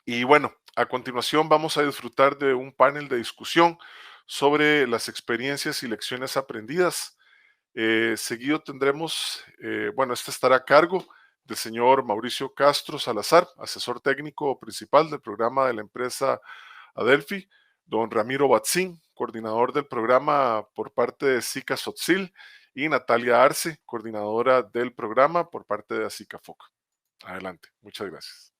Y bueno, a continuación vamos a disfrutar de un panel de discusión sobre las experiencias y lecciones aprendidas. Seguido tendremos, bueno, este estará a cargo del señor Mauricio Castro Salazar, asesor técnico principal del programa de la empresa Adelphi, don Ramiro Batzín, coordinador del programa por parte de SICA Sotzil, y Natalia Arce, coordinadora del programa por parte de ASICA FOC. Adelante, muchas gracias.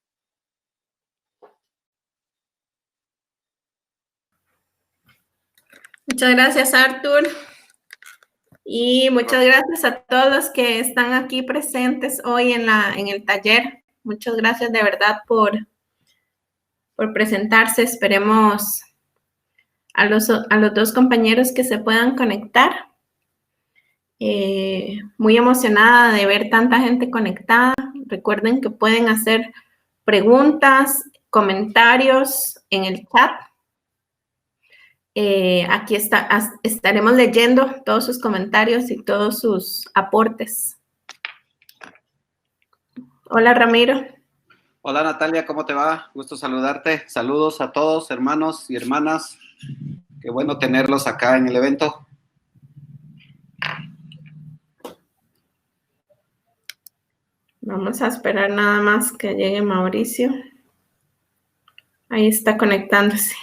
Muchas gracias, Arthur. Y muchas gracias a todos los que están aquí presentes hoy en el taller. Muchas gracias de verdad por presentarse. Esperemos a los dos compañeros que se puedan conectar. Muy emocionada de ver tanta gente conectada. Recuerden que pueden hacer preguntas, comentarios en el chat. Aquí estaremos leyendo todos sus comentarios y todos sus aportes. Hola, Ramiro. Hola, Natalia, ¿cómo te va? Gusto saludarte. Saludos a todos, hermanos y hermanas. Qué bueno tenerlos acá en el evento. Vamos a esperar nada más que llegue Mauricio. Ahí está conectándose.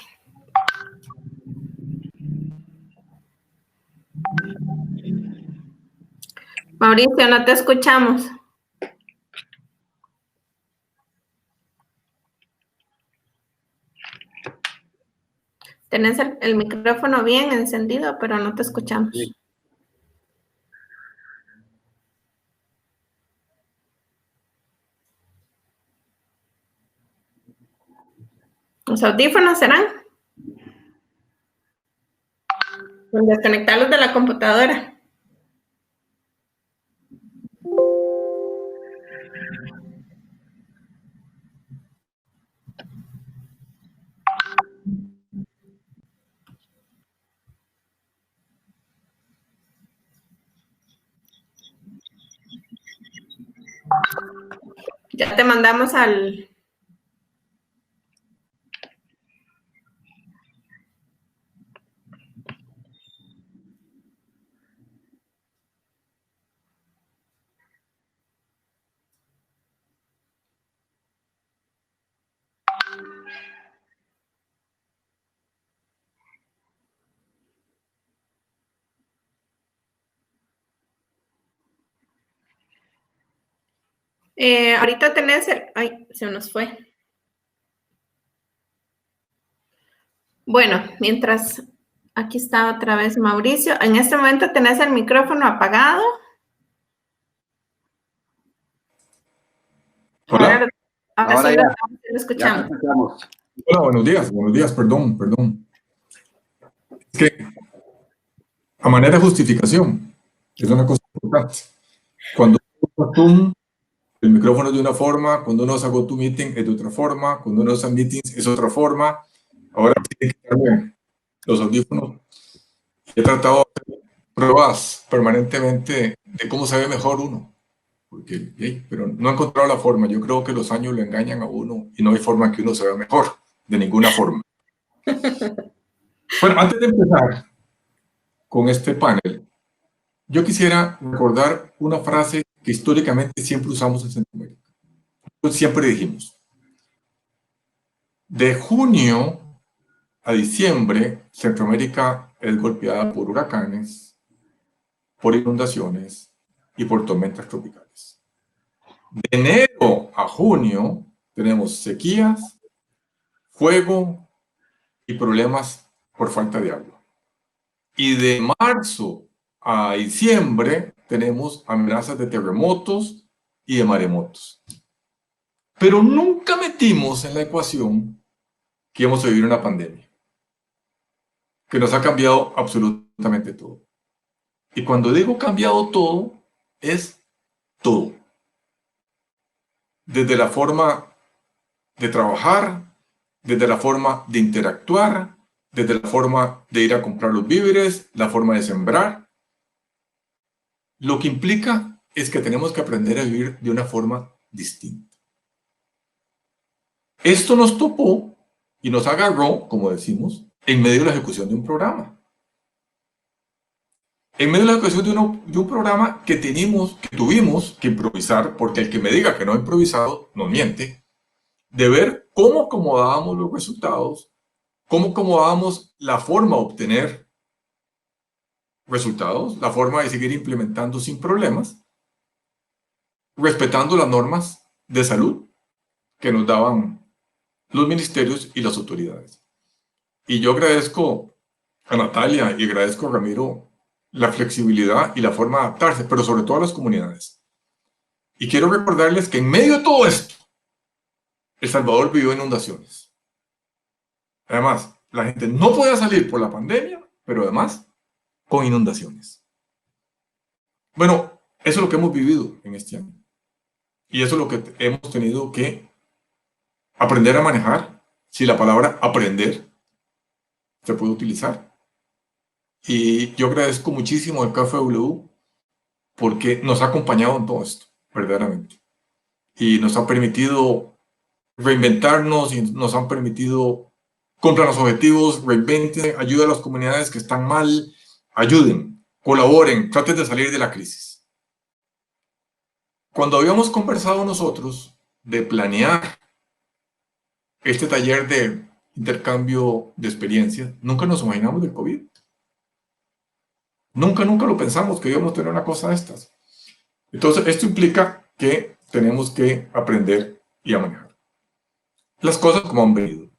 Mauricio, no te escuchamos. Tenés el micrófono bien encendido, pero no te escuchamos. Sí. ¿Los audífonos serán? Desconectarlos de la computadora. Ya te mandamos al... ahorita tenés el... Ay, se nos fue. Bueno, mientras... Aquí está otra vez Mauricio. En este momento tenés el micrófono apagado. Hola. Ahora ya lo escuchamos. Hola, buenos días, perdón. Es que, a manera de justificación, es una cosa importante. Cuando uno usa Zoom, el micrófono es de una forma, cuando uno usa GoToMeeting es de otra forma, cuando uno usa Meetings es otra forma. Ahora tiene que quitarme los audífonos. He tratado de hacer pruebas permanentemente de cómo se ve mejor uno. Pero no he encontrado la forma. Yo creo que los años lo engañan a uno y no hay forma que uno se vea mejor, de ninguna forma. Bueno, antes de empezar con este panel, yo quisiera recordar una frase que históricamente siempre usamos en Centroamérica. Siempre dijimos, de junio a diciembre, Centroamérica es golpeada por huracanes, por inundaciones y por tormentas tropicales. De enero a junio tenemos sequías, fuego y problemas por falta de agua. Y de marzo a diciembre tenemos amenazas de terremotos y de maremotos. Pero nunca metimos en la ecuación que íbamos a vivir una pandemia, que nos ha cambiado absolutamente todo. Y cuando digo cambiado todo, es todo. Desde la forma de trabajar, desde la forma de interactuar, desde la forma de ir a comprar los víveres, la forma de sembrar. Lo que implica es que tenemos que aprender a vivir de una forma distinta. Esto nos topó y nos agarró, como decimos, en medio de la ejecución de un programa. En medio de la ejecución de un programa que tuvimos que improvisar, porque el que me diga que no ha improvisado nos miente, de ver cómo acomodábamos los resultados, cómo acomodábamos la forma de obtener resultados, la forma de seguir implementando sin problemas, respetando las normas de salud que nos daban los ministerios y las autoridades. Y yo agradezco a Natalia y agradezco a Ramiro la flexibilidad y la forma de adaptarse, pero sobre todo a las comunidades. Y quiero recordarles que en medio de todo esto, El Salvador vivió inundaciones. Además, la gente no podía salir por la pandemia, pero además con inundaciones. Bueno, eso es lo que hemos vivido en este año. Y eso es lo que hemos tenido que aprender a manejar, si la palabra aprender se puede utilizar. Y yo agradezco muchísimo al KFW porque nos ha acompañado en todo esto, verdaderamente. Y nos ha permitido reinventarnos y nos han permitido cumplir los objetivos, reinventen, ayuden a las comunidades que están mal, ayuden, colaboren, traten de salir de la crisis. Cuando habíamos conversado nosotros de planear este taller de intercambio de experiencias, nunca nos imaginamos del COVID. Nunca lo pensamos que íbamos a tener una cosa de estas. Entonces, esto implica que tenemos que aprender y a manejar las cosas como han venido.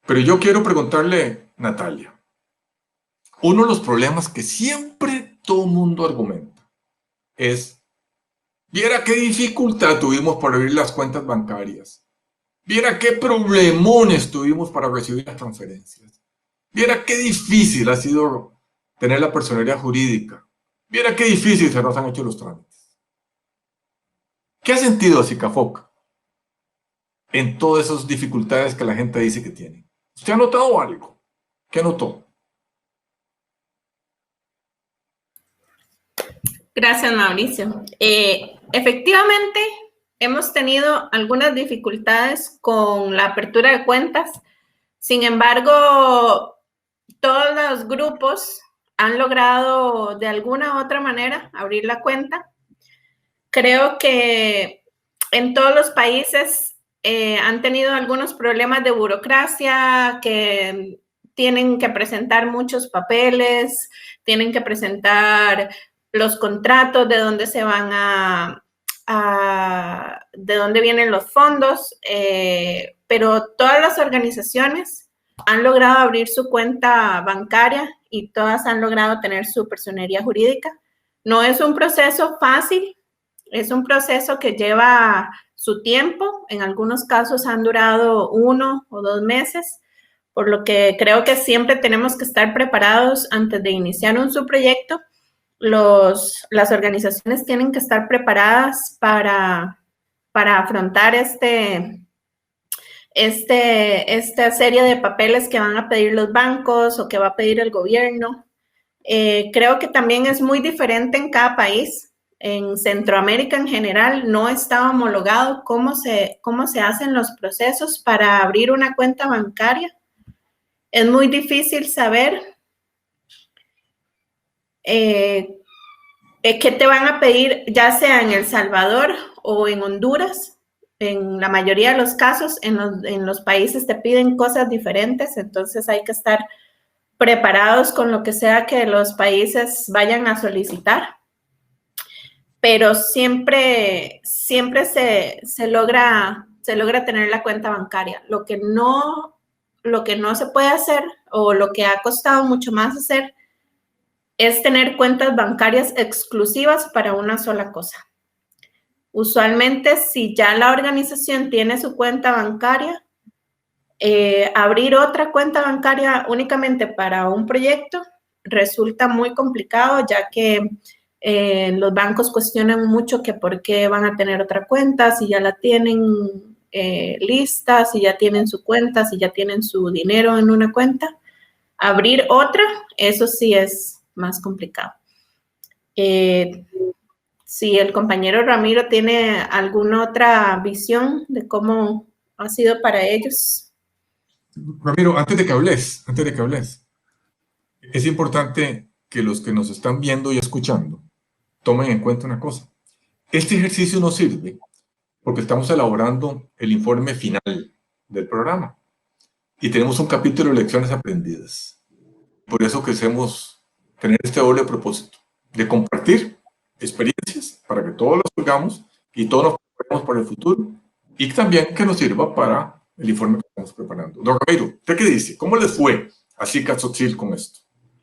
Pero yo quiero preguntarle, Natalia, uno de los problemas que siempre todo el mundo argumenta es, viera qué dificultad tuvimos para abrir las cuentas bancarias, viera qué problemones tuvimos para recibir las transferencias, viera qué difícil ha sido tener la personería jurídica, viera qué difícil se nos han hecho los trámites. ¿Qué ha sentido Sicafoc en todas esas dificultades que la gente dice que tiene? ¿Usted ha notado algo? ¿Qué notó? Gracias, Mauricio. Efectivamente, hemos tenido algunas dificultades con la apertura de cuentas. Sin embargo, todos los grupos han logrado de alguna u otra manera abrir la cuenta. Creo que en todos los países han tenido algunos problemas de burocracia, que tienen que presentar muchos papeles, tienen que presentar los contratos de dónde se van de dónde vienen los fondos, pero todas las organizaciones han logrado abrir su cuenta bancaria y todas han logrado tener su personería jurídica. No es un proceso fácil, es un proceso que lleva su tiempo. En algunos casos han durado 1 o 2 meses, por lo que creo que siempre tenemos que estar preparados antes de iniciar un subproyecto. Las organizaciones tienen que estar preparadas para afrontar esta serie de papeles que van a pedir los bancos o que va a pedir el gobierno. Creo que también es muy diferente en cada país. En Centroamérica en general no está homologado cómo se hacen los procesos para abrir una cuenta bancaria. Es muy difícil saber qué te van a pedir, ya sea en El Salvador o en Honduras. En la mayoría de los casos, en los países te piden cosas diferentes, entonces hay que estar preparados con lo que sea que los países vayan a solicitar. Pero siempre se logra tener la cuenta bancaria. Lo que no se puede hacer, o lo que ha costado mucho más hacer, es tener cuentas bancarias exclusivas para una sola cosa. Usualmente, si ya la organización tiene su cuenta bancaria, abrir otra cuenta bancaria únicamente para un proyecto resulta muy complicado, ya que los bancos cuestionan mucho que por qué van a tener otra cuenta, si ya la tienen lista, si ya tienen su cuenta, si ya tienen su dinero en una cuenta. Abrir otra, eso sí es más complicado. Si el compañero Ramiro tiene alguna otra visión de cómo ha sido para ellos? Ramiro, antes de que hables, es importante que los que nos están viendo y escuchando tomen en cuenta una cosa. Este ejercicio nos sirve porque estamos elaborando el informe final del programa y tenemos un capítulo de lecciones aprendidas. Por eso queremos tener este doble propósito de compartir experiencias para que todos las oigamos y todos nos preparemos para el futuro, y también que nos sirva para el informe que estamos preparando. Don Ramiro, ¿usted qué dice? ¿Cómo les fue a SICA Tzotzil con esto?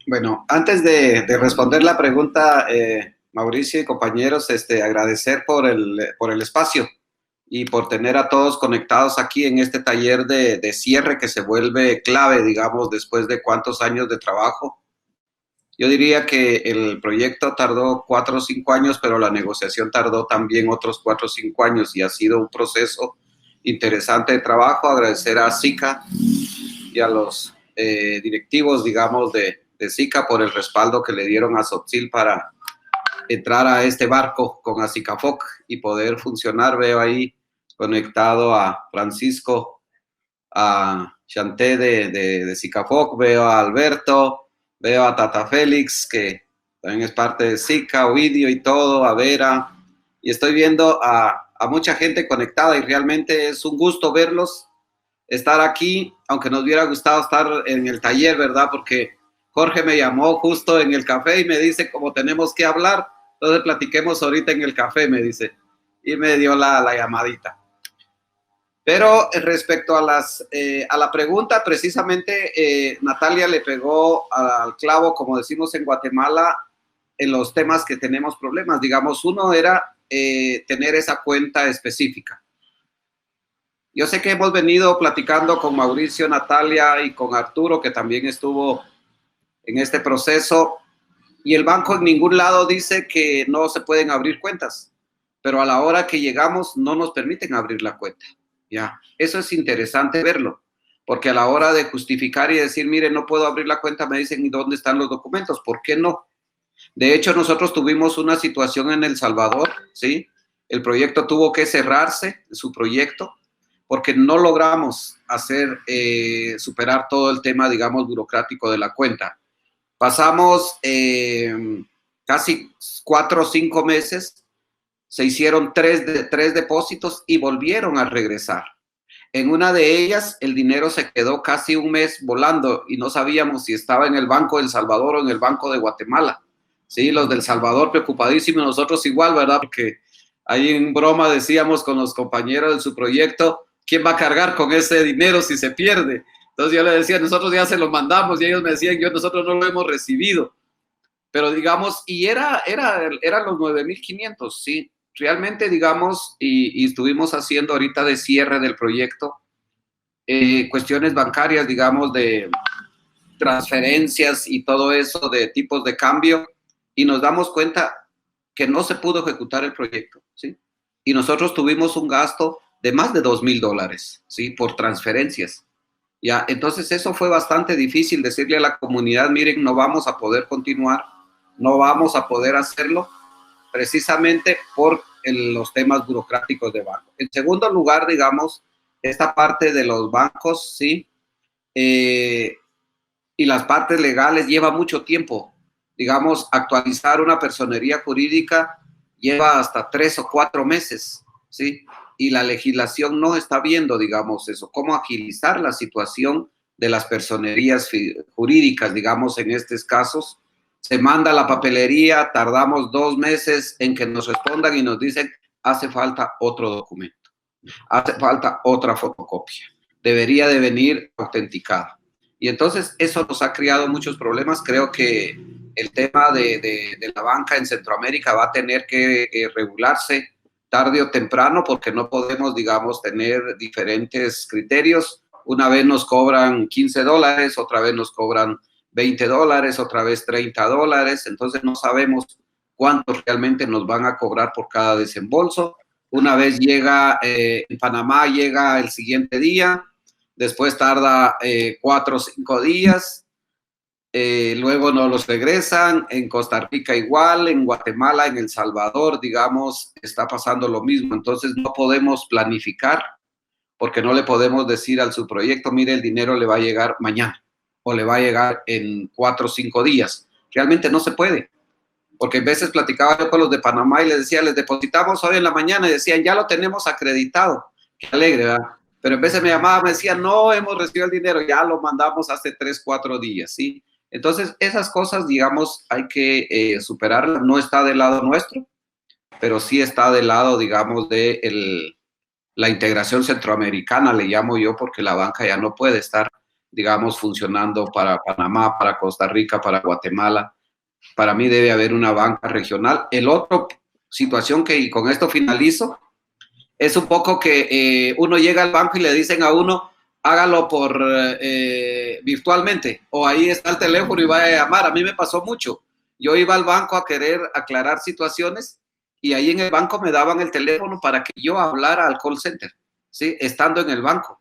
Bueno, antes de responder la pregunta, Mauricio y compañeros, agradecer por el espacio y por tener a todos conectados aquí en este taller de cierre que se vuelve clave, digamos, después de cuántos años de trabajo. Yo diría que el proyecto tardó 4 o 5 años, pero la negociación tardó también otros 4 o 5 años y ha sido un proceso interesante de trabajo. Agradecer a SICA y a los directivos, digamos, de SICA por el respaldo que le dieron a Tzotzil para entrar a este barco con ASICAFOC y poder funcionar. Veo ahí conectado a Francisco, a Chanté de SICAFOC, veo a Alberto, veo a Tata Félix, que también es parte de SICA, Ovidio y todo, a Vera, y estoy viendo a mucha gente conectada y realmente es un gusto verlos, estar aquí, aunque nos hubiera gustado estar en el taller, ¿verdad? Porque Jorge me llamó justo en el café y me dice, como tenemos que hablar, entonces platiquemos ahorita en el café, me dice, y me dio la llamadita. Pero respecto a la pregunta, precisamente Natalia le pegó al clavo, como decimos en Guatemala, en los temas que tenemos problemas. Digamos, uno era tener esa cuenta específica. Yo sé que hemos venido platicando con Mauricio, Natalia y con Arturo, que también estuvo en este proceso, y el banco en ningún lado dice que no se pueden abrir cuentas, pero a la hora que llegamos no nos permiten abrir la cuenta. Ya, eso es interesante verlo, porque a la hora de justificar y decir, mire, no puedo abrir la cuenta, me dicen, ¿y dónde están los documentos? ¿Por qué no? De hecho, nosotros tuvimos una situación en El Salvador, ¿sí? El proyecto tuvo que cerrarse, su proyecto, porque no logramos superar todo el tema, digamos, burocrático de la cuenta. Pasamos casi 4 o 5 meses, se hicieron 3 depósitos y volvieron a regresar. En una de ellas, el dinero se quedó casi un mes volando y no sabíamos si estaba en el Banco de El Salvador o en el Banco de Guatemala. Sí, los del Salvador preocupadísimos, nosotros igual, ¿verdad? Porque ahí en broma decíamos con los compañeros de su proyecto, ¿quién va a cargar con ese dinero si se pierde? Entonces yo le decía, nosotros ya se lo mandamos, y ellos me decían, nosotros no lo hemos recibido. Pero digamos, y eran los 9,500, sí. Realmente, digamos, y estuvimos haciendo ahorita de cierre del proyecto, cuestiones bancarias, digamos, de transferencias y todo eso, de tipos de cambio, y nos damos cuenta que no se pudo ejecutar el proyecto, ¿sí? Y nosotros tuvimos un gasto de más de $2,000, ¿sí? Por transferencias. Ya, entonces eso fue bastante difícil decirle a la comunidad, miren, no vamos a poder continuar, no vamos a poder hacerlo, precisamente por los temas burocráticos de banco. En segundo lugar, digamos, esta parte de los bancos, ¿sí? Y las partes legales lleva mucho tiempo. Digamos, actualizar una personería jurídica lleva hasta 3 o 4 meses, ¿sí? Y la legislación no está viendo, digamos, eso, cómo agilizar la situación de las personerías jurídicas, digamos, en estos casos. Se manda la papelería, tardamos 2 meses en que nos respondan y nos dicen, hace falta otro documento, hace falta otra fotocopia, debería de venir autenticada. Y entonces eso nos ha creado muchos problemas. Creo que el tema de la banca en Centroamérica va a tener que regularse tarde o temprano, porque no podemos, digamos, tener diferentes criterios. Una vez nos cobran $15, otra vez nos cobran $20, otra vez $30, entonces no sabemos cuánto realmente nos van a cobrar por cada desembolso. Una vez llega, en Panamá llega el siguiente día, después tarda 4 o 5 días, luego nos los regresan. En Costa Rica igual, en Guatemala, en El Salvador, digamos, está pasando lo mismo. Entonces no podemos planificar porque no le podemos decir al subproyecto, mire, el dinero le va a llegar mañana o le va a llegar en 4 o 5 días. Realmente no se puede, porque a veces platicaba yo con los de Panamá y les decía, les depositamos hoy en la mañana y decían, ya lo tenemos acreditado. Qué alegre, ¿verdad? Pero en veces me llamaban, me decían, no hemos recibido el dinero, ya lo mandamos hace 3, 4 días, ¿sí? Entonces, esas cosas, digamos, hay que superarlas. No está del lado nuestro, pero sí está del lado, digamos, de la integración centroamericana, le llamo yo, porque la banca ya no puede estar, digamos, funcionando para Panamá, para Costa Rica, para Guatemala. Para mí debe haber una banca regional. El otro situación que, y con esto finalizo, es un poco que uno llega al banco y le dicen a uno, hágalo por virtualmente, o ahí está el teléfono y vaya a llamar. A mí me pasó mucho. Yo iba al banco a querer aclarar situaciones y ahí en el banco me daban el teléfono para que yo hablara al call center, ¿sí? Estando en el banco.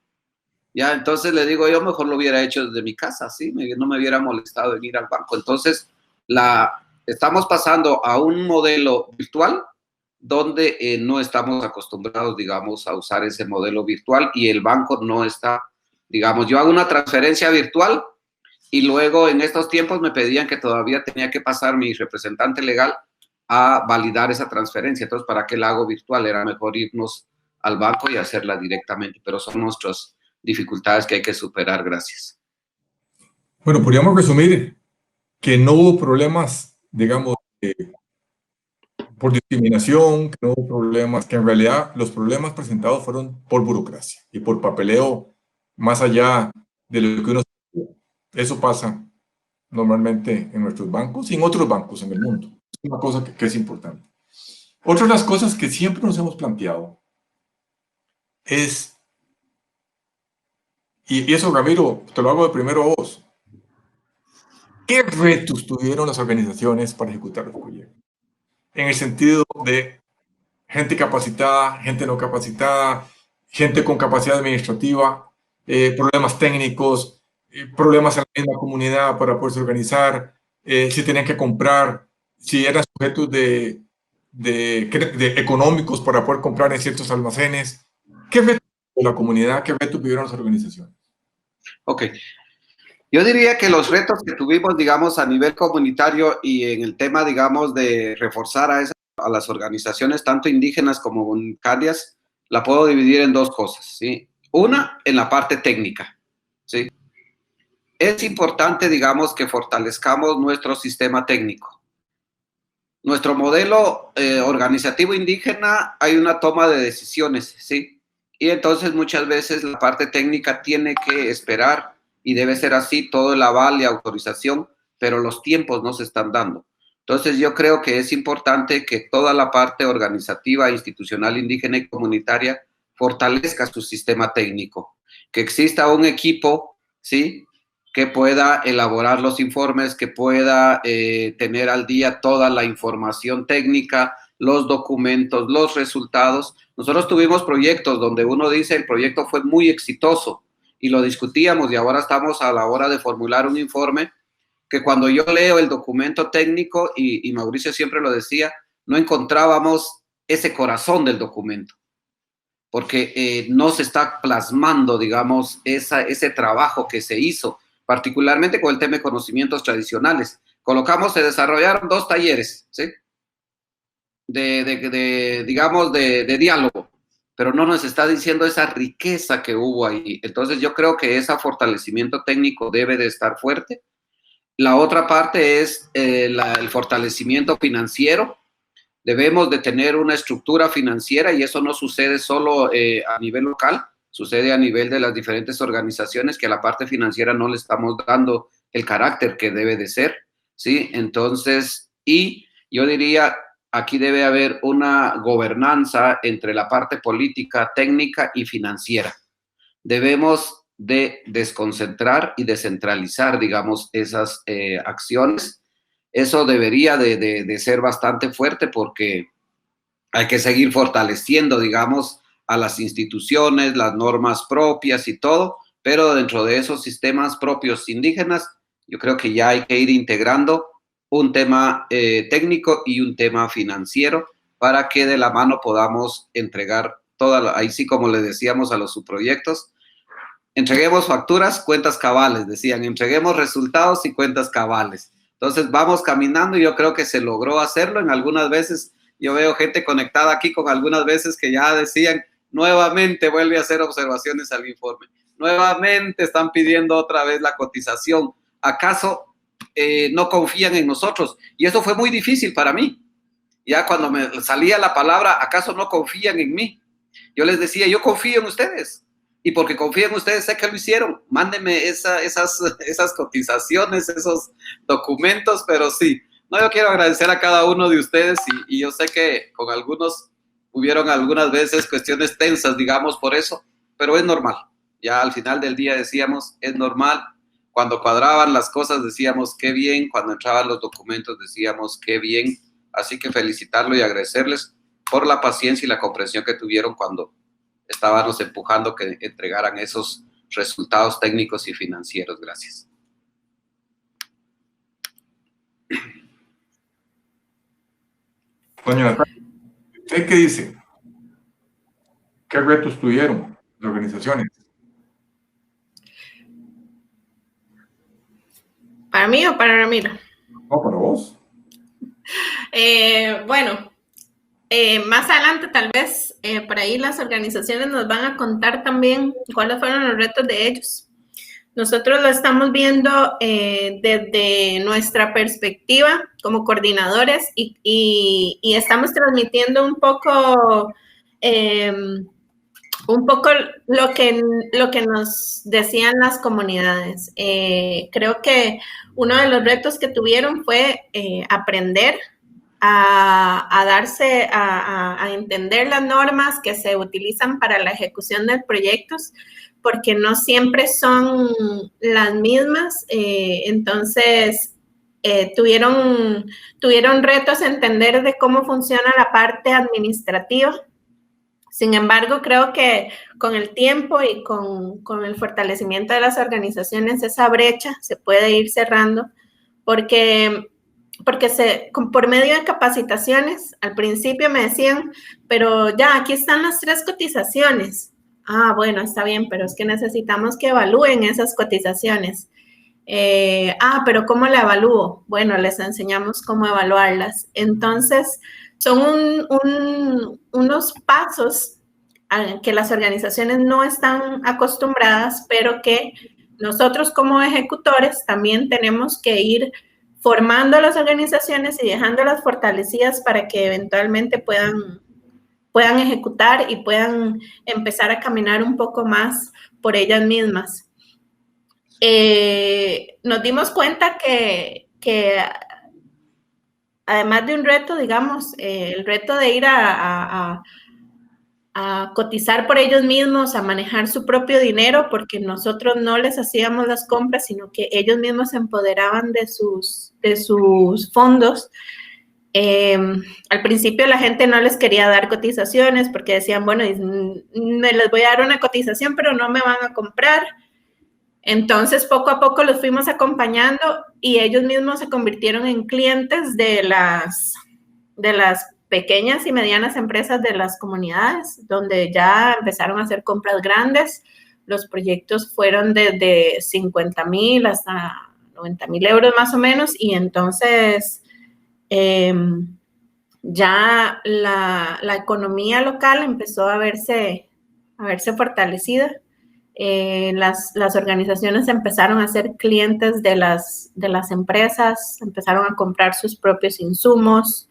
Ya, entonces le digo, yo mejor lo hubiera hecho desde mi casa, ¿sí? No me hubiera molestado en ir al banco. Entonces, estamos pasando a un modelo virtual donde no estamos acostumbrados, digamos, a usar ese modelo virtual y el banco no está, digamos, yo hago una transferencia virtual y luego en estos tiempos me pedían que todavía tenía que pasar mi representante legal a validar esa transferencia. Entonces, ¿para qué la hago virtual? Era mejor irnos al banco y hacerla directamente, pero son nuestras dificultades que hay que superar. Gracias. Bueno, podríamos resumir que no hubo problemas, digamos, por discriminación, que no hubo problemas, que en realidad los problemas presentados fueron por burocracia y por papeleo más allá de lo que uno... Eso pasa normalmente en nuestros bancos y en otros bancos en el mundo. Es una cosa que es importante. Otra de las cosas que siempre nos hemos planteado es, y eso, Ramiro, te lo hago de primero a vos, ¿qué retos tuvieron las organizaciones para ejecutar los proyectos? En el sentido de gente capacitada, gente no capacitada, gente con capacidad administrativa, problemas técnicos, problemas en la misma comunidad para poderse organizar, si tenían que comprar, si eran sujetos de económicos para poder comprar en ciertos almacenes. ¿Qué retos de la comunidad, qué retos vivieron las organizaciones? Ok. Yo diría que los retos que tuvimos, digamos, a nivel comunitario y en el tema, digamos, de reforzar a las organizaciones, tanto indígenas como comunitarias, la puedo dividir en 2 cosas, ¿sí? Una, en la parte técnica, ¿sí? Es importante, digamos, que fortalezcamos nuestro sistema técnico. Nuestro modelo organizativo indígena, hay una toma de decisiones, ¿sí? Y entonces muchas veces la parte técnica tiene que esperar y debe ser así, todo el aval y autorización, pero los tiempos no se están dando. Entonces yo creo que es importante que toda la parte organizativa, institucional, indígena y comunitaria fortalezca su sistema técnico, que exista un equipo, ¿sí?, que pueda elaborar los informes, que pueda tener al día toda la información técnica, los documentos, los resultados. Nosotros tuvimos proyectos donde uno dice el proyecto fue muy exitoso y lo discutíamos y ahora estamos a la hora de formular un informe que cuando yo leo el documento técnico, y Mauricio siempre lo decía, no encontrábamos ese corazón del documento, porque no se está plasmando, digamos, ese trabajo que se hizo, particularmente con el tema de conocimientos tradicionales. Se desarrollaron 2 talleres, ¿sí?, digamos, de diálogo, pero no nos está diciendo esa riqueza que hubo ahí. Entonces yo creo que ese fortalecimiento técnico debe de estar fuerte. La otra parte es el fortalecimiento financiero. Debemos de tener una estructura financiera y eso no sucede solo a nivel local, sucede a nivel de las diferentes organizaciones que a la parte financiera no le estamos dando el carácter que debe de ser, ¿sí? Entonces, y yo diría, aquí debe haber una gobernanza entre la parte política, técnica y financiera. Debemos de desconcentrar y descentralizar, digamos, esas acciones. Eso debería de ser bastante fuerte porque hay que seguir fortaleciendo, digamos, a las instituciones, las normas propias y todo, pero dentro de esos sistemas propios indígenas, yo creo que ya hay que ir integrando un tema técnico y un tema financiero para que de la mano podamos entregar ahí sí, como le decíamos a los subproyectos, entreguemos facturas, cuentas cabales, decían, entreguemos resultados y cuentas cabales. Entonces vamos caminando y yo creo que se logró hacerlo. En algunas veces yo veo gente conectada aquí con algunas veces que ya decían, nuevamente vuelve a hacer observaciones al informe. Nuevamente están pidiendo otra vez la cotización. ¿Acaso no confían en nosotros? Y eso fue muy difícil para mí. Ya cuando me salía la palabra, ¿acaso no confían en mí? Yo les decía, yo confío en ustedes. Y porque confío en ustedes, sé que lo hicieron. Mándenme esas cotizaciones, esos documentos, pero sí. No, yo quiero agradecer a cada uno de ustedes y yo sé que con algunos hubieron algunas veces cuestiones tensas, digamos, por eso, pero es normal. Ya al final del día decíamos, es normal. Cuando cuadraban las cosas decíamos, qué bien. Cuando entraban los documentos decíamos, qué bien. Así que felicitarlo y agradecerles por la paciencia y la comprensión que tuvieron cuando estábamos empujando que entregaran esos resultados técnicos y financieros. Gracias. Doña Natalia, ¿usted qué dice? ¿Qué retos tuvieron las organizaciones? ¿Para mí o para Ramiro? No, para vos. Bueno, más adelante tal vez por ahí las organizaciones nos van a contar también cuáles fueron los retos de ellos. Nosotros lo estamos viendo desde nuestra perspectiva como coordinadores y estamos transmitiendo un poco lo que nos decían las comunidades. Creo que uno de los retos que tuvieron fue aprender a entender las normas que se utilizan para la ejecución de proyectos, porque no siempre son las mismas. Entonces, tuvieron retos a entender de cómo funciona la parte administrativa. Sin embargo, creo que con el tiempo y con el fortalecimiento de las organizaciones, esa brecha se puede ir cerrando, porque por medio de capacitaciones, al principio me decían, pero ya, aquí están las 3 cotizaciones. Ah, bueno, está bien, pero es que necesitamos que evalúen esas cotizaciones. Pero ¿cómo la evalúo? Bueno, les enseñamos cómo evaluarlas. Entonces, son unos pasos a que las organizaciones no están acostumbradas, pero que nosotros como ejecutores también tenemos que ir formando a las organizaciones y dejándolas fortalecidas para que eventualmente puedan ejecutar y puedan empezar a caminar un poco más por ellas mismas. Nos dimos cuenta que además de un reto, digamos, el reto de ir a cotizar por ellos mismos, a manejar su propio dinero, porque nosotros no les hacíamos las compras, sino que ellos mismos se empoderaban de sus fondos. Al principio la gente no les quería dar cotizaciones porque decían, bueno, me les voy a dar una cotización, pero no me van a comprar. Entonces, poco a poco los fuimos acompañando y ellos mismos se convirtieron en clientes de las pequeñas y medianas empresas de las comunidades, donde ya empezaron a hacer compras grandes. Los proyectos fueron desde 50,000 hasta 90,000 euros más o menos, y entonces ya la economía local empezó a verse fortalecida. Las organizaciones empezaron a ser clientes de las empresas, empezaron a comprar sus propios insumos.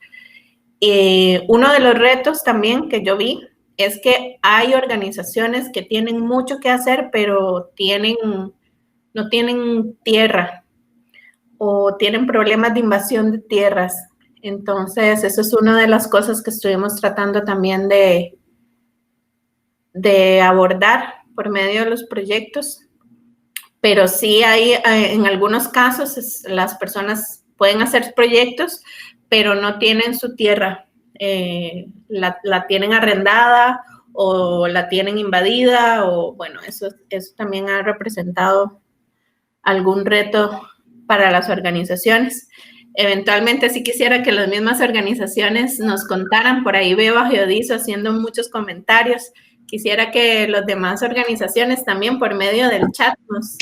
Uno de los retos también que yo vi es que hay organizaciones que tienen mucho que hacer, pero no tienen tierra o tienen problemas de invasión de tierras. Entonces, eso es una de las cosas que estuvimos tratando también de abordar por medio de los proyectos. Pero sí hay, en algunos casos, las personas pueden hacer proyectos, pero no tienen su tierra, la tienen arrendada o la tienen invadida, o bueno, eso también ha representado algún reto para las organizaciones. eventualmente sí quisiera que las mismas organizaciones nos contaran. Por ahí veo a Geodiso haciendo muchos comentarios. Quisiera que las demás organizaciones también por medio del chat nos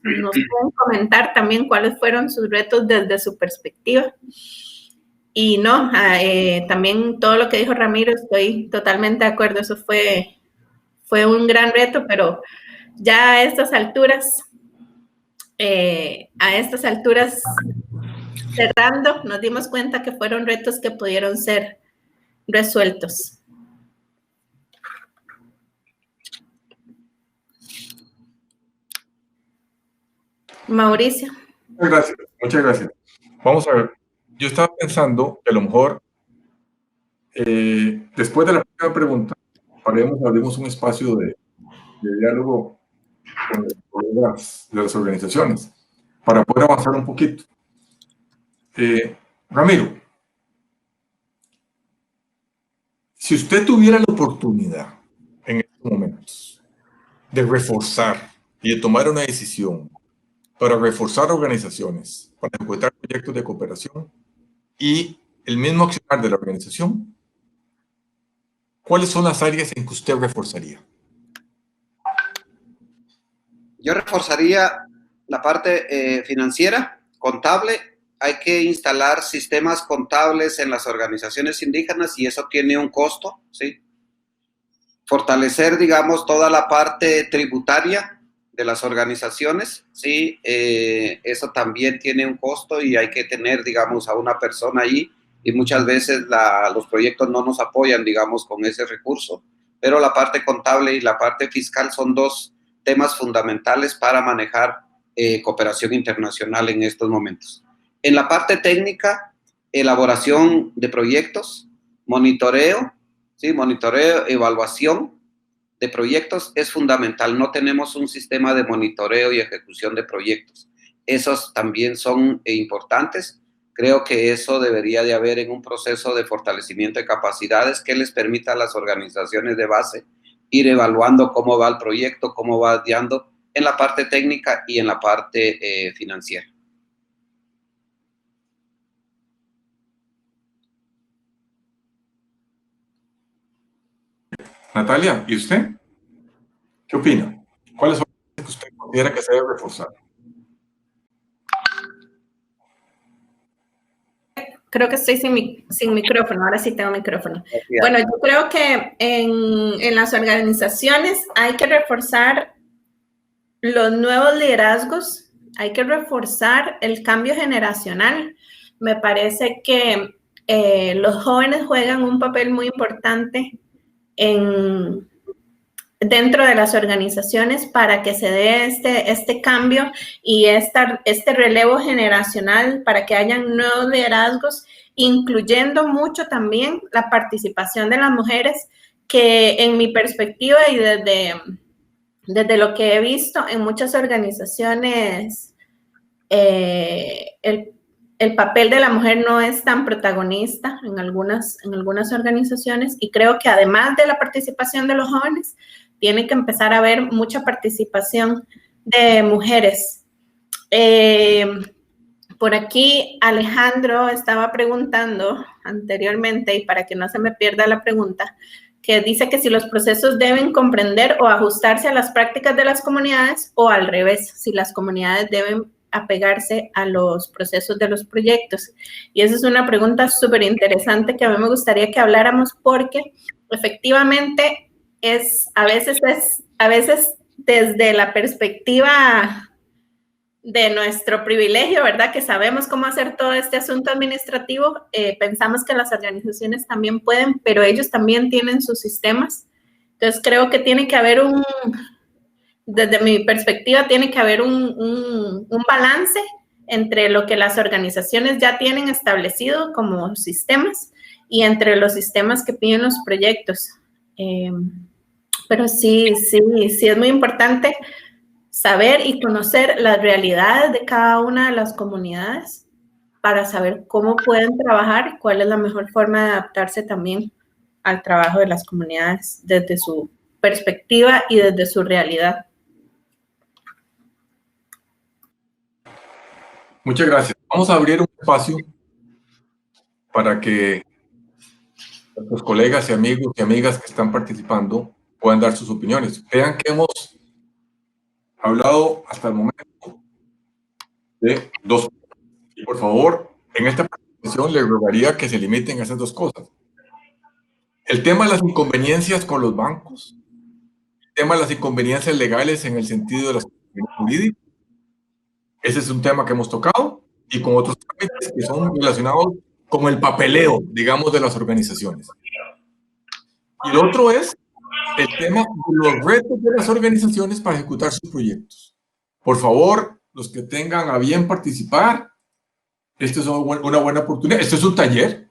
pueden comentar también cuáles fueron sus retos desde su perspectiva. Y no, también todo lo que dijo Ramiro, estoy totalmente de acuerdo. Eso fue un gran reto, pero ya a estas alturas, cerrando, nos dimos cuenta que fueron retos que pudieron ser resueltos. Mauricio. Muchas gracias. Vamos a ver, yo estaba pensando que a lo mejor, después de la primera pregunta, abrimos un espacio de diálogo con los colegas de las organizaciones para poder avanzar un poquito. Ramiro, si usted tuviera la oportunidad en estos momentos de reforzar y de tomar una decisión para reforzar organizaciones, para ejecutar proyectos de cooperación y el mismo accionar de la organización, ¿cuáles son las áreas en que usted reforzaría? Yo reforzaría la parte financiera, contable. Hay que instalar sistemas contables en las organizaciones indígenas y eso tiene un costo, ¿sí? Fortalecer, digamos, toda la parte tributaria de las organizaciones, ¿sí? Eso también tiene un costo y hay que tener, digamos, a una persona ahí y muchas veces los proyectos no nos apoyan, digamos, con ese recurso, pero la parte contable y la parte fiscal son dos temas fundamentales para manejar cooperación internacional en estos momentos. En la parte técnica, elaboración de proyectos, monitoreo, ¿sí? Monitoreo, evaluación de proyectos es fundamental. No tenemos un sistema de monitoreo y ejecución de proyectos. Esos también son importantes. Creo que eso debería de haber en un proceso de fortalecimiento de capacidades que les permita a las organizaciones de base ir evaluando cómo va el proyecto, cómo va guiando en la parte técnica y en la parte financiera. Natalia, ¿y usted? ¿Qué opina? ¿Cuáles son las que usted considera que se debe reforzar? Creo que estoy sin micrófono, ahora sí tengo micrófono. Bueno, yo creo que en las organizaciones hay que reforzar los nuevos liderazgos, hay que reforzar el cambio generacional. Me parece que los jóvenes juegan un papel muy importante dentro de las organizaciones para que se dé este cambio y este relevo generacional, para que hayan nuevos liderazgos, incluyendo mucho también la participación de las mujeres, que en mi perspectiva y desde lo que he visto en muchas organizaciones, el papel de la mujer no es tan protagonista en algunas organizaciones, y creo que además de la participación de los jóvenes, tiene que empezar a haber mucha participación de mujeres. Por aquí Alejandro estaba preguntando anteriormente, y para que no se me pierda la pregunta, que dice que si los procesos deben comprender o ajustarse a las prácticas de las comunidades o al revés, si las comunidades deben apegarse a los procesos de los proyectos. Y esa es una pregunta súper interesante que a mí me gustaría que habláramos, porque efectivamente a veces desde la perspectiva de nuestro privilegio, ¿verdad? Que sabemos cómo hacer todo este asunto administrativo, pensamos que las organizaciones también pueden, pero ellos también tienen sus sistemas. Entonces creo que tiene que haber desde mi perspectiva, tiene que haber un balance entre lo que las organizaciones ya tienen establecido como sistemas y entre los sistemas que piden los proyectos. Pero sí es muy importante saber y conocer las realidades de cada una de las comunidades para saber cómo pueden trabajar y cuál es la mejor forma de adaptarse también al trabajo de las comunidades desde su perspectiva y desde su realidad. Muchas gracias. Vamos a abrir un espacio para que nuestros colegas y amigos y amigas que están participando puedan dar sus opiniones. Vean que hemos hablado hasta el momento de dos cosas. Y por favor, en esta presentación les rogaría que se limiten a esas dos cosas. El tema de las inconveniencias con los bancos, el tema de las inconveniencias legales en el sentido de las jurídicas. Ese es un tema que hemos tocado, y con otros trámites que son relacionados con el papeleo, digamos, de las organizaciones. Y lo otro es el tema de los retos de las organizaciones para ejecutar sus proyectos. Por favor, los que tengan a bien participar, esta es una buena oportunidad. Este es un taller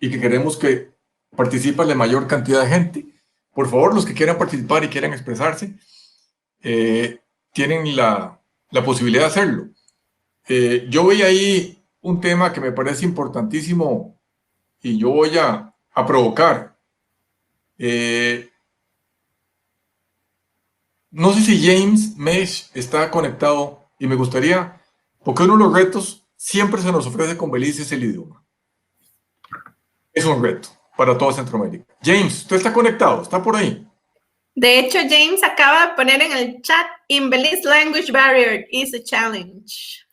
y que queremos que participe la mayor cantidad de gente. Por favor, los que quieran participar y quieran expresarse, tienen la posibilidad de hacerlo. Yo veo ahí un tema que me parece importantísimo y yo voy a provocar. No sé si James Mesh está conectado y me gustaría, porque uno de los retos siempre se nos ofrece con Belice es el idioma. Es un reto para toda Centroamérica. James, ¿usted está conectado? ¿Está por ahí? De hecho, James acaba de poner en el chat, in Belize language barrier is a challenge.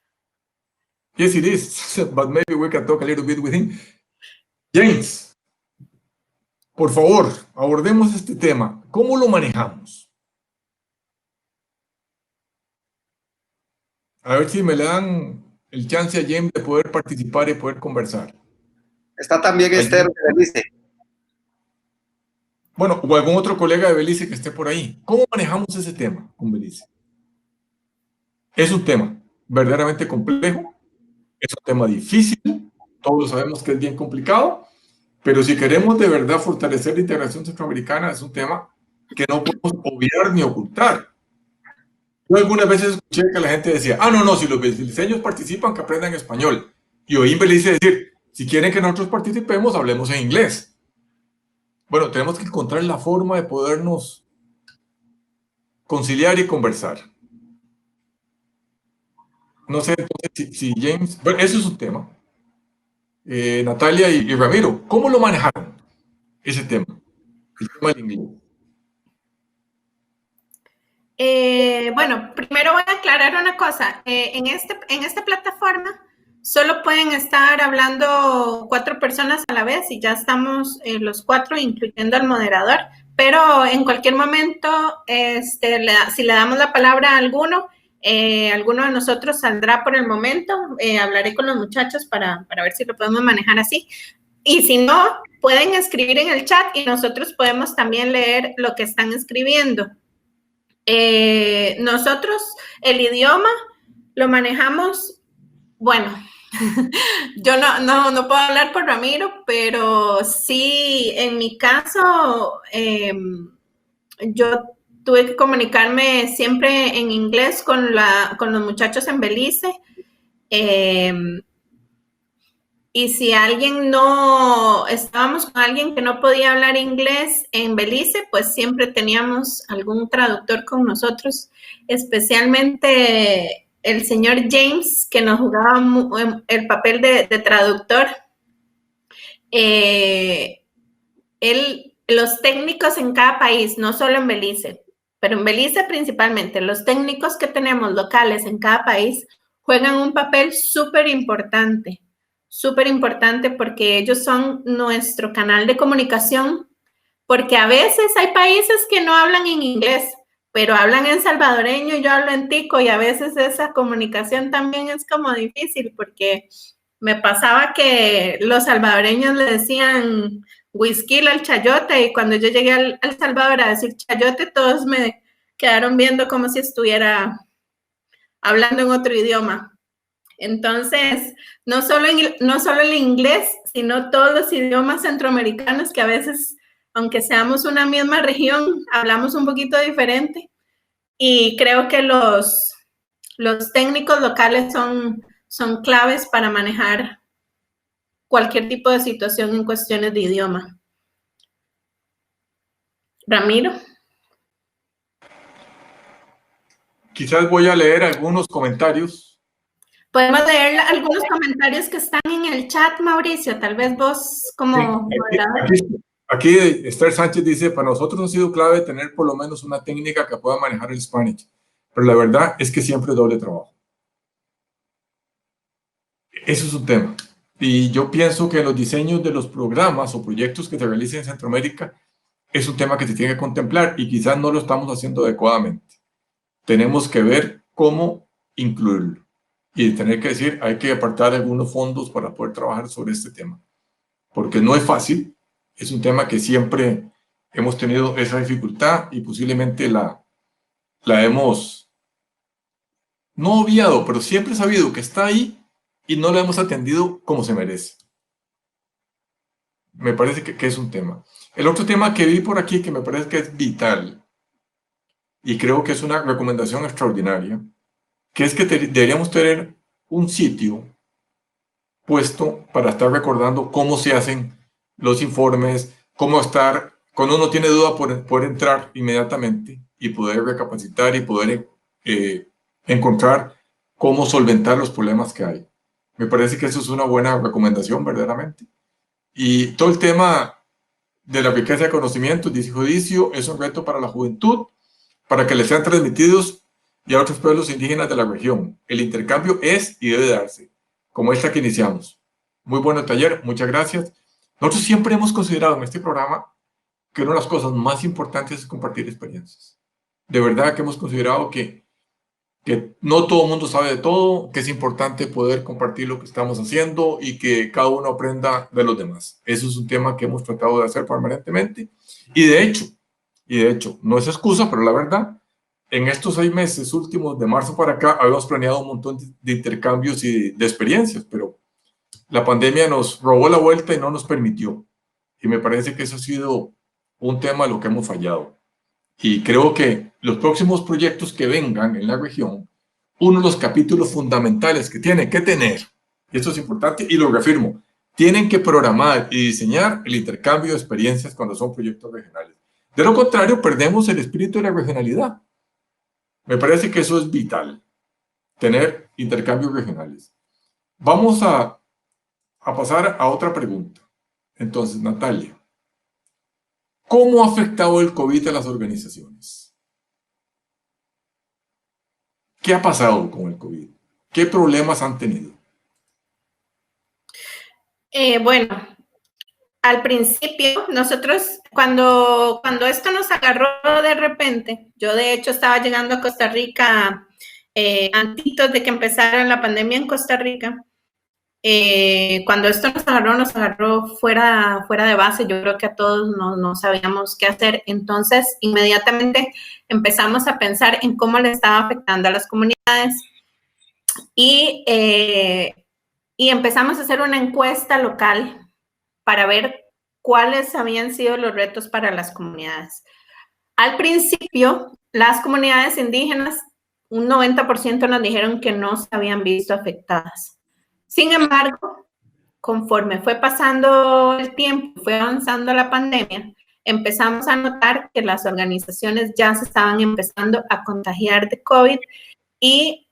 Yes, it is, but maybe we can talk a little bit with him. James, por favor, abordemos este tema. ¿Cómo lo manejamos? A ver si me le dan el chance a James de poder participar y poder conversar. Está también Esther de Belice. Bueno, o algún otro colega de Belice que esté por ahí. ¿Cómo manejamos ese tema con Belice? Es un tema verdaderamente complejo, es un tema difícil, todos sabemos que es bien complicado, pero si queremos de verdad fortalecer la integración centroamericana, es un tema que no podemos obviar ni ocultar. Yo algunas veces escuché que la gente decía, no, si los beliceños participan, que aprendan español. Y oí en Belice decir, si quieren que nosotros participemos, hablemos en inglés. Bueno, tenemos que encontrar la forma de podernos conciliar y conversar. No sé entonces si James... Bueno, eso es un tema. Natalia y Ramiro, ¿cómo lo manejaron ese tema? El tema del inglés. Bueno, primero voy a aclarar una cosa. En esta plataforma solo pueden estar hablando 4 personas a la vez y ya estamos los 4, incluyendo al moderador. Pero en cualquier momento, si le damos la palabra a alguno de nosotros saldrá por el momento. Hablaré con los muchachos para ver si lo podemos manejar así. Y si no, pueden escribir en el chat y nosotros podemos también leer lo que están escribiendo. Nosotros el idioma lo manejamos, bueno, yo no puedo hablar por Ramiro, pero sí, en mi caso, yo tuve que comunicarme siempre en inglés con los muchachos en Belice. Y si estábamos con alguien que no podía hablar inglés en Belice, pues siempre teníamos algún traductor con nosotros, especialmente el señor James, que nos jugaba el papel de traductor. Los técnicos en cada país, no solo en Belice, pero en Belice principalmente, los técnicos que tenemos locales en cada país juegan un papel súper importante porque ellos son nuestro canal de comunicación, porque a veces hay países que no hablan en inglés, pero hablan en salvadoreño y yo hablo en tico, y a veces esa comunicación también es como difícil, porque me pasaba que los salvadoreños le decían whisky al chayote, y cuando yo llegué al Salvador a decir chayote, todos me quedaron viendo como si estuviera hablando en otro idioma. Entonces, no solo el inglés, sino todos los idiomas centroamericanos que a veces, aunque seamos una misma región, hablamos un poquito diferente. Y creo que los técnicos locales son claves para manejar cualquier tipo de situación en cuestiones de idioma. Ramiro. Quizás voy a leer algunos comentarios Podemos leer algunos comentarios que están en el chat, Mauricio, tal vez vos como moderador. Aquí Esther Sánchez dice, para nosotros ha sido clave tener por lo menos una técnica que pueda manejar el Spanish, pero la verdad es que siempre es doble trabajo. Eso es un tema. Y yo pienso que los diseños de los programas o proyectos que se realicen en Centroamérica es un tema que se tiene que contemplar y quizás no lo estamos haciendo adecuadamente. Tenemos que ver cómo incluirlo y tener que decir, hay que apartar algunos fondos para poder trabajar sobre este tema. Porque no es fácil, es un tema que siempre hemos tenido esa dificultad y posiblemente la hemos no obviado, pero siempre sabido que está ahí y no la hemos atendido como se merece. Me parece que es un tema. El otro tema que vi por aquí que me parece que es vital y creo que es una recomendación extraordinaria, que es que deberíamos tener un sitio puesto para estar recordando cómo se hacen los informes, cómo estar, cuando uno tiene duda, poder entrar inmediatamente y poder recapacitar y poder encontrar cómo solventar los problemas que hay. Me parece que eso es una buena recomendación, verdaderamente. Y todo el tema de la riqueza de conocimientos, dice Judicio, es un reto para la juventud, para que les sean transmitidos y a otros pueblos indígenas de la región. El intercambio es y debe darse, como esta que iniciamos. Muy bueno el taller, muchas gracias. Nosotros siempre hemos considerado en este programa que una de las cosas más importantes es compartir experiencias. De verdad que hemos considerado que no todo el mundo sabe de todo, que es importante poder compartir lo que estamos haciendo y que cada uno aprenda de los demás. Eso es un tema que hemos tratado de hacer permanentemente. Y de hecho, no es excusa, pero la verdad, en estos 6 meses últimos, de marzo para acá, habíamos planeado un montón de intercambios y de experiencias, pero la pandemia nos robó la vuelta y no nos permitió. Y me parece que eso ha sido un tema de lo que hemos fallado. Y creo que los próximos proyectos que vengan en la región, uno de los capítulos fundamentales que tienen que tener, y esto es importante y lo reafirmo, tienen que programar y diseñar el intercambio de experiencias cuando son proyectos regionales. De lo contrario, perdemos el espíritu de la regionalidad. Me parece que eso es vital, tener intercambios regionales. Vamos a pasar a otra pregunta. Entonces, Natalia, ¿cómo ha afectado el COVID a las organizaciones? ¿Qué ha pasado con el COVID? ¿Qué problemas han tenido? Bueno, al principio, nosotros, cuando esto nos agarró de repente, yo de hecho estaba llegando a Costa Rica antes de que empezara la pandemia en Costa Rica. Cuando esto nos agarró fuera de base. Yo creo que a todos no sabíamos qué hacer. Entonces, inmediatamente empezamos a pensar en cómo le estaba afectando a las comunidades y empezamos a hacer una encuesta local para ver cuáles habían sido los retos para las comunidades. Al principio, las comunidades indígenas, un 90% nos dijeron que no se habían visto afectadas. Sin embargo, conforme fue pasando el tiempo, fue avanzando la pandemia, empezamos a notar que las organizaciones ya se estaban empezando a contagiar de COVID y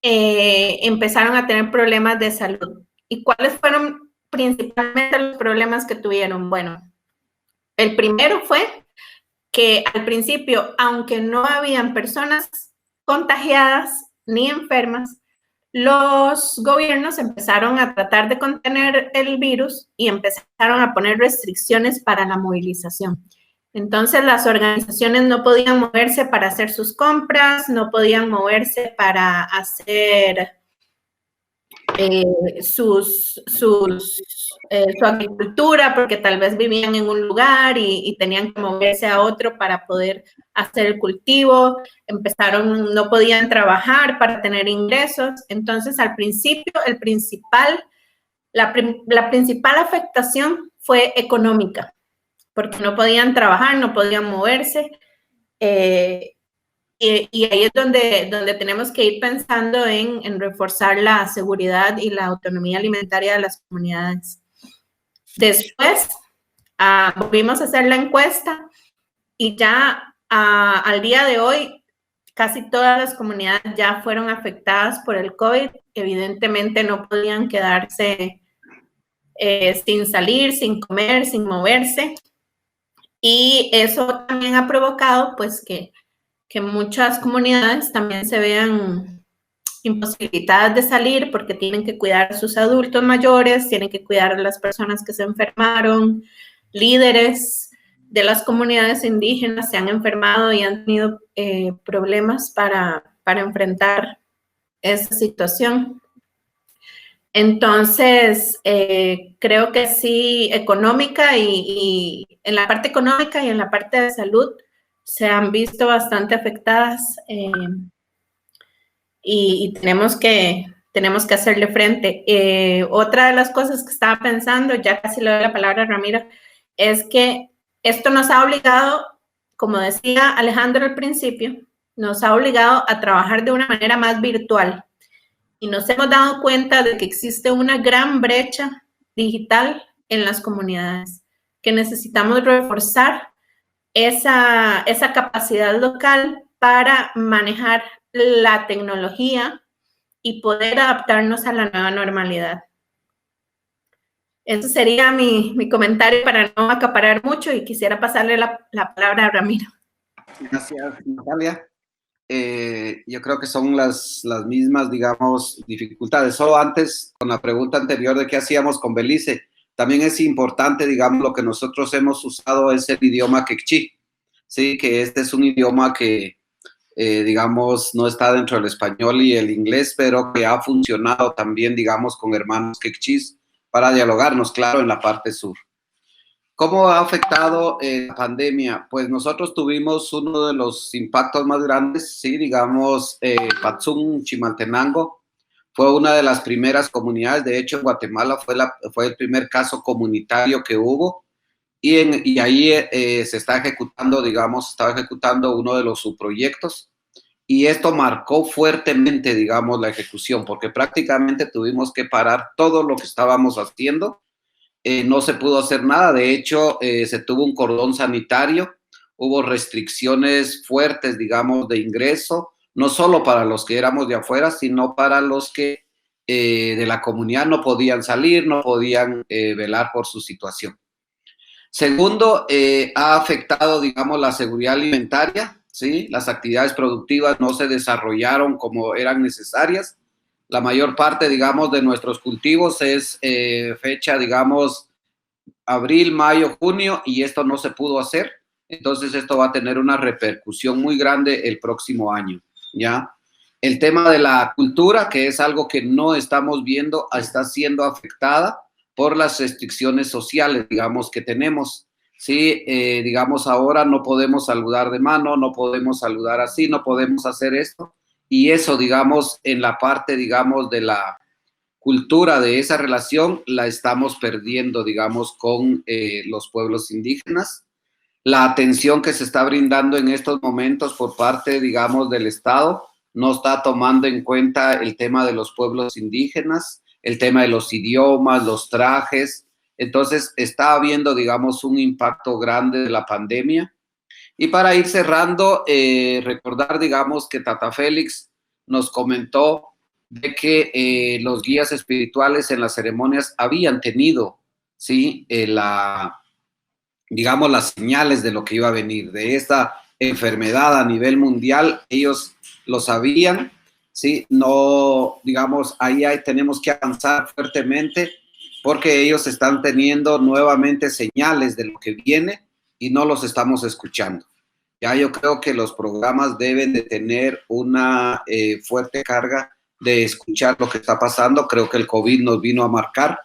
empezaron a tener problemas de salud. ¿Y cuáles fueron principalmente los problemas que tuvieron? Bueno, el primero fue que al principio, aunque no habían personas contagiadas ni enfermas, los gobiernos empezaron a tratar de contener el virus y empezaron a poner restricciones para la movilización. Entonces, las organizaciones no podían moverse para hacer sus compras, no podían moverse para hacer su agricultura, porque tal vez vivían en un lugar y tenían que moverse a otro para poder hacer el cultivo. No podían trabajar para tener ingresos. Entonces, al principio, la principal afectación fue económica, porque no podían trabajar, no podían moverse. Y ahí es donde tenemos que ir pensando en reforzar la seguridad y la autonomía alimentaria de las comunidades. Después, volvimos a hacer la encuesta y ya al día de hoy casi todas las comunidades ya fueron afectadas por el COVID. Evidentemente no podían quedarse sin salir, sin comer, sin moverse. Y eso también ha provocado pues que muchas comunidades también se vean imposibilitadas de salir porque tienen que cuidar a sus adultos mayores, tienen que cuidar a las personas que se enfermaron, líderes de las comunidades indígenas se han enfermado y han tenido problemas para enfrentar esa situación. Entonces, creo que sí, económica y en la parte económica y en la parte de salud se han visto bastante afectadas y tenemos que hacerle frente. Otra de las cosas que estaba pensando, ya casi le doy la palabra a Ramiro, es que esto nos ha obligado, como decía Alejandro al principio, nos ha obligado a trabajar de una manera más virtual. Y nos hemos dado cuenta de que existe una gran brecha digital en las comunidades, que necesitamos reforzar esa capacidad local para manejar la tecnología y poder adaptarnos a la nueva normalidad. Ese sería mi comentario para no acaparar mucho y quisiera pasarle la palabra a Ramiro. Gracias, Natalia. Yo creo que son las mismas, digamos, dificultades. Solo antes, con la pregunta anterior de qué hacíamos con Belice, también es importante, digamos, lo que nosotros hemos usado es el idioma quechí, ¿sí? Que este es un idioma que, digamos, no está dentro del español y el inglés, pero que ha funcionado también, digamos, con hermanos quechís para dialogarnos, claro, en la parte sur. ¿Cómo ha afectado la pandemia? Pues nosotros tuvimos uno de los impactos más grandes, sí, digamos, Patzún, Chimaltenango, fue una de las primeras comunidades, de hecho en Guatemala fue el primer caso comunitario que hubo, y ahí se está ejecutando, digamos, estaba ejecutando uno de los subproyectos, y esto marcó fuertemente, digamos, la ejecución, porque prácticamente tuvimos que parar todo lo que estábamos haciendo. No se pudo hacer nada, de hecho, se tuvo un cordón sanitario, hubo restricciones fuertes, digamos, de ingreso, no solo para los que éramos de afuera, sino para los que de la comunidad no podían salir, no podían velar por su situación. Segundo, ha afectado, digamos, la seguridad alimentaria, ¿sí? Las actividades productivas no se desarrollaron como eran necesarias. La mayor parte, digamos, de nuestros cultivos es fecha, digamos, abril, mayo, junio, y esto no se pudo hacer. Entonces, esto va a tener una repercusión muy grande el próximo año, ¿ya? El tema de la cultura, que es algo que no estamos viendo, está siendo afectada por las restricciones sociales, digamos, que tenemos. Sí, digamos, ahora no podemos saludar de mano, no podemos saludar así, no podemos hacer esto. Y eso, digamos, en la parte, digamos, de la cultura de esa relación, la estamos perdiendo, digamos, con los pueblos indígenas. La atención que se está brindando en estos momentos por parte, digamos, del Estado, no está tomando en cuenta el tema de los pueblos indígenas, el tema de los idiomas, los trajes. Entonces, está habiendo, digamos, un impacto grande de la pandemia. Y para ir cerrando, recordar, digamos, que Tata Félix nos comentó de que los guías espirituales en las ceremonias habían tenido, ¿sí? Digamos, las señales de lo que iba a venir, de esta enfermedad a nivel mundial, ellos lo sabían, ¿sí? No, digamos, ahí tenemos que avanzar fuertemente porque ellos están teniendo nuevamente señales de lo que viene y no los estamos escuchando. Ya yo creo que los programas deben de tener una fuerte carga de escuchar lo que está pasando. Creo que el COVID nos vino a marcar,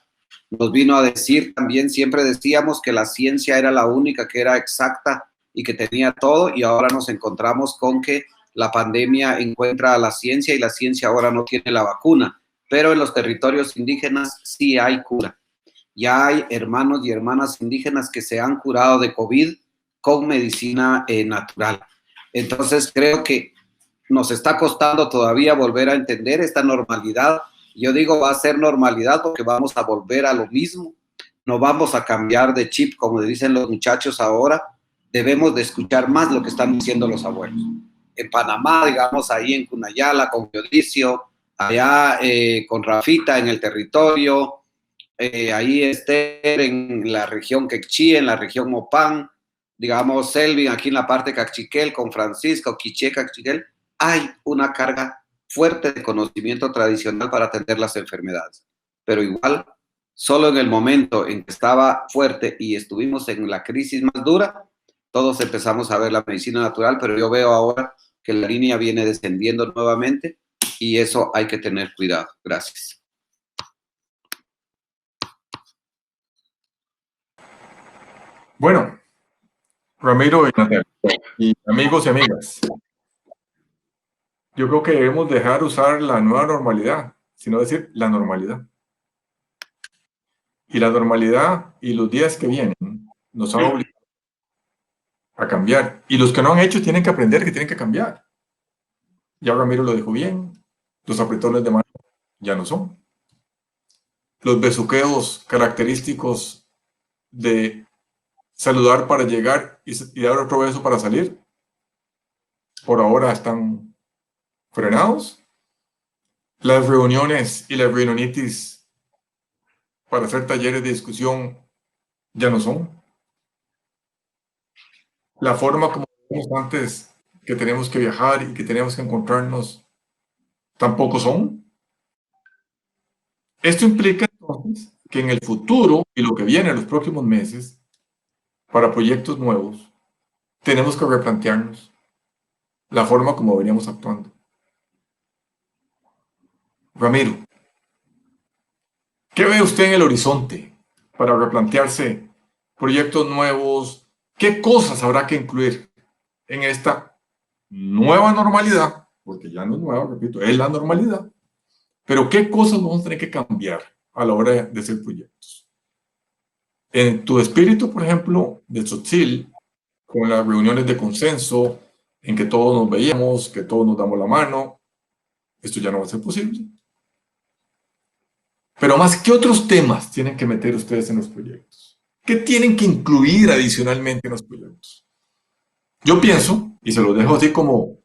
nos vino a decir también, siempre decíamos que la ciencia era la única que era exacta y que tenía todo, y ahora nos encontramos con que la pandemia encuentra a la ciencia y la ciencia ahora no tiene la vacuna, pero en los territorios indígenas sí hay cura. Ya hay hermanos y hermanas indígenas que se han curado de COVID con medicina natural. Entonces creo que nos está costando todavía volver a entender esta normalidad. Yo digo, va a ser normalidad porque vamos a volver a lo mismo. No vamos a cambiar de chip, como dicen los muchachos ahora. Debemos de escuchar más lo que están diciendo los abuelos. en Panamá, digamos, ahí en Cunayala, con Geodicio, allá con Rafita en el territorio, ahí Esther en la región Quechí, en la región Mopán, digamos, Selvin aquí en la parte de Cachiquel, con Francisco, Quiché, Cachiquel, hay una carga fuerte de conocimiento tradicional para atender las enfermedades. Pero igual, solo en el momento en que estaba fuerte y estuvimos en la crisis más dura, todos empezamos a ver la medicina natural, pero yo veo ahora que la línea viene descendiendo nuevamente y eso hay que tener cuidado. Gracias. Bueno, Ramiro y Natalia, y amigos y amigas, yo creo que debemos dejar usar la nueva normalidad, sino decir la normalidad. Y la normalidad y los días que vienen nos han obligado a cambiar. Y los que no han hecho tienen que aprender que tienen que cambiar. Ya Ramiro lo dijo bien, los apretones de mano ya no son. Los besuqueos característicos de saludar para llegar y dar otro beso para salir, por ahora están frenados. Las reuniones y la reunionitis para hacer talleres de discusión ya no son. La forma como dijimos antes, que tenemos que viajar y que tenemos que encontrarnos, tampoco son. Esto implica entonces que en el futuro y lo que viene en los próximos meses, para proyectos nuevos, tenemos que replantearnos la forma como veníamos actuando. Ramiro, ¿qué ve usted en el horizonte para replantearse proyectos nuevos? ¿Qué cosas habrá que incluir en esta nueva normalidad? Porque ya no es nueva, repito, es la normalidad. Pero ¿qué cosas vamos a tener que cambiar a la hora de hacer proyectos? En tu espíritu, por ejemplo, de Tzotzil, con las reuniones de consenso, en que todos nos veíamos, que todos nos damos la mano, esto ya no va a ser posible. Pero más, ¿qué otros temas tienen que meter ustedes en los proyectos? ¿Qué tienen que incluir adicionalmente en los proyectos? Yo pienso, y se lo dejo así como,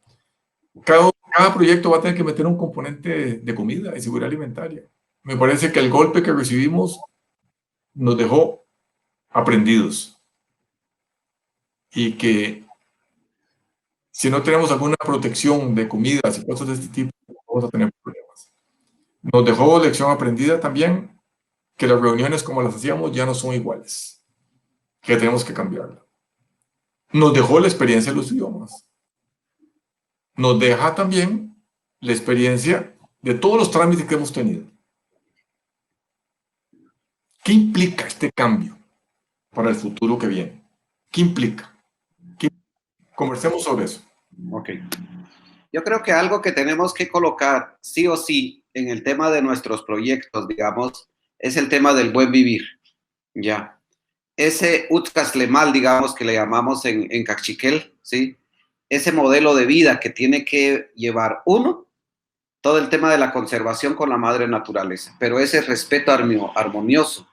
cada proyecto va a tener que meter un componente de comida y seguridad alimentaria. Me parece que el golpe que recibimos nos dejó aprendidos. Y que si no tenemos alguna protección de comidas y cosas de este tipo, vamos a tener problemas. Nos dejó lección aprendida también que las reuniones como las hacíamos ya no son iguales, que tenemos que cambiarla. Nos dejó la experiencia de los idiomas. Nos deja también la experiencia de todos los trámites que hemos tenido. ¿Qué implica este cambio para el futuro que viene? ¿Qué implica? Conversemos sobre eso. Ok. Yo creo que algo que tenemos que colocar sí o sí en el tema de nuestros proyectos, digamos, es el tema del buen vivir. Ya. Ese Utkaslemal, digamos, que le llamamos en Cachiquel, ¿sí? Ese modelo de vida que tiene que llevar uno, todo el tema de la conservación con la madre naturaleza, pero ese respeto armonioso.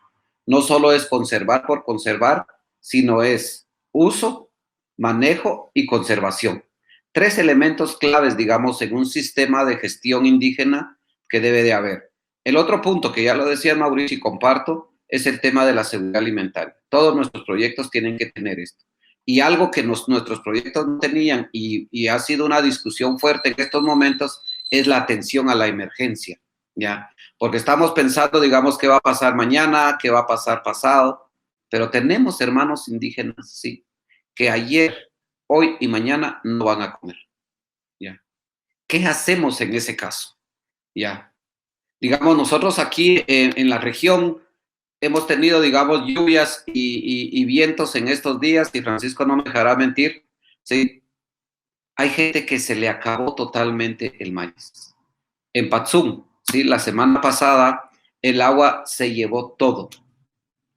No solo es conservar por conservar, sino es uso, manejo y conservación. 3 elementos claves, digamos, en un sistema de gestión indígena que debe de haber. El otro punto, que ya lo decía Mauricio y comparto, es el tema de la seguridad alimentaria. Todos nuestros proyectos tienen que tener esto. Y algo que nuestros proyectos no tenían, y ha sido una discusión fuerte en estos momentos, es la atención a la emergencia, ¿ya? Porque estamos pensando, digamos, qué va a pasar mañana, qué va a pasar pasado, pero tenemos hermanos indígenas, sí, que ayer, hoy y mañana no van a comer, ¿ya? ¿Qué hacemos en ese caso? ¿Ya? Digamos, nosotros aquí en la región hemos tenido, digamos, lluvias y vientos en estos días, y Francisco no me dejará mentir, ¿sí? Hay gente que se le acabó totalmente el maíz. En Patzum, ¿sí? La semana pasada el agua se llevó todo,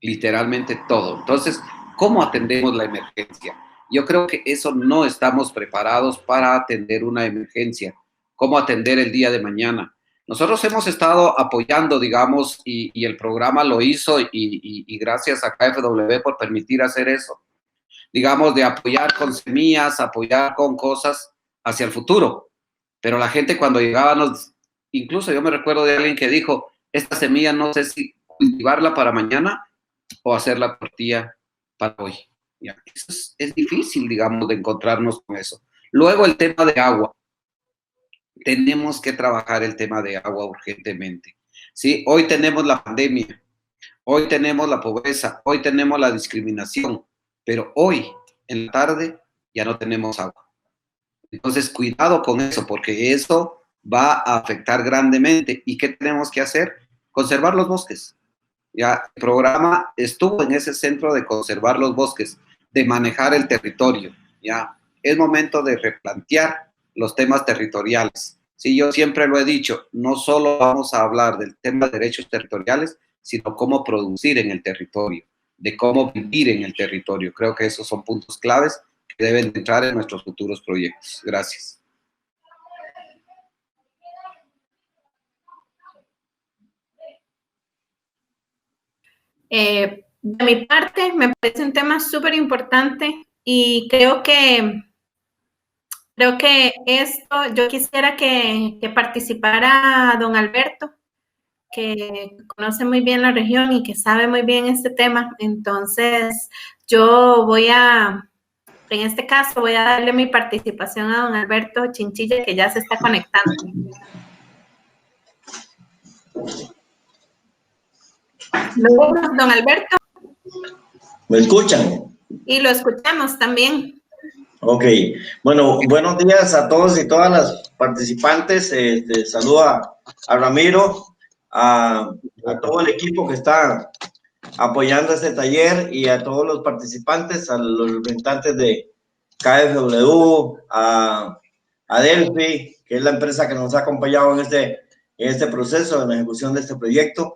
literalmente todo. Entonces, ¿cómo atendemos la emergencia? Yo creo que eso no estamos preparados para atender una emergencia. ¿Cómo atender el día de mañana? Nosotros hemos estado apoyando, digamos, y el programa lo hizo, y gracias a KfW por permitir hacer eso. Digamos, de apoyar con semillas, apoyar con cosas hacia el futuro. Pero la gente cuando llegaba, incluso yo me recuerdo de alguien que dijo, esta semilla no sé si cultivarla para mañana o hacer la tortilla para hoy. ¿Ya? Eso es difícil, digamos, de encontrarnos con eso. Luego el tema de agua. Tenemos que trabajar el tema de agua urgentemente. ¿Sí? Hoy tenemos la pandemia, hoy tenemos la pobreza, hoy tenemos la discriminación, pero hoy, en la tarde, ya no tenemos agua. Entonces, cuidado con eso, porque eso va a afectar grandemente. ¿Y qué tenemos que hacer? Conservar los bosques. Ya, el programa estuvo en ese centro de conservar los bosques, de manejar el territorio. Ya, es momento de replantear los temas territoriales. Sí, yo siempre lo he dicho, no solo vamos a hablar del tema de derechos territoriales, sino cómo producir en el territorio, de cómo vivir en el territorio. Creo que esos son puntos claves que deben entrar en nuestros futuros proyectos. Gracias. De mi parte, me parece un tema súper importante y creo que esto, yo quisiera que participara don Alberto, que conoce muy bien la región y que sabe muy bien este tema. Entonces, yo en este caso, voy a darle mi participación a don Alberto Chinchilla, que ya se está conectando. Luego, don Alberto. ¿Me escuchan? Y lo escuchamos también. Ok. Bueno, buenos días a todos y todas las participantes. Saludo a Ramiro, a todo el equipo que está apoyando este taller y a todos los participantes, a los representantes de KfW, a Delphi, que es la empresa que nos ha acompañado en este proceso, en la ejecución de este proyecto,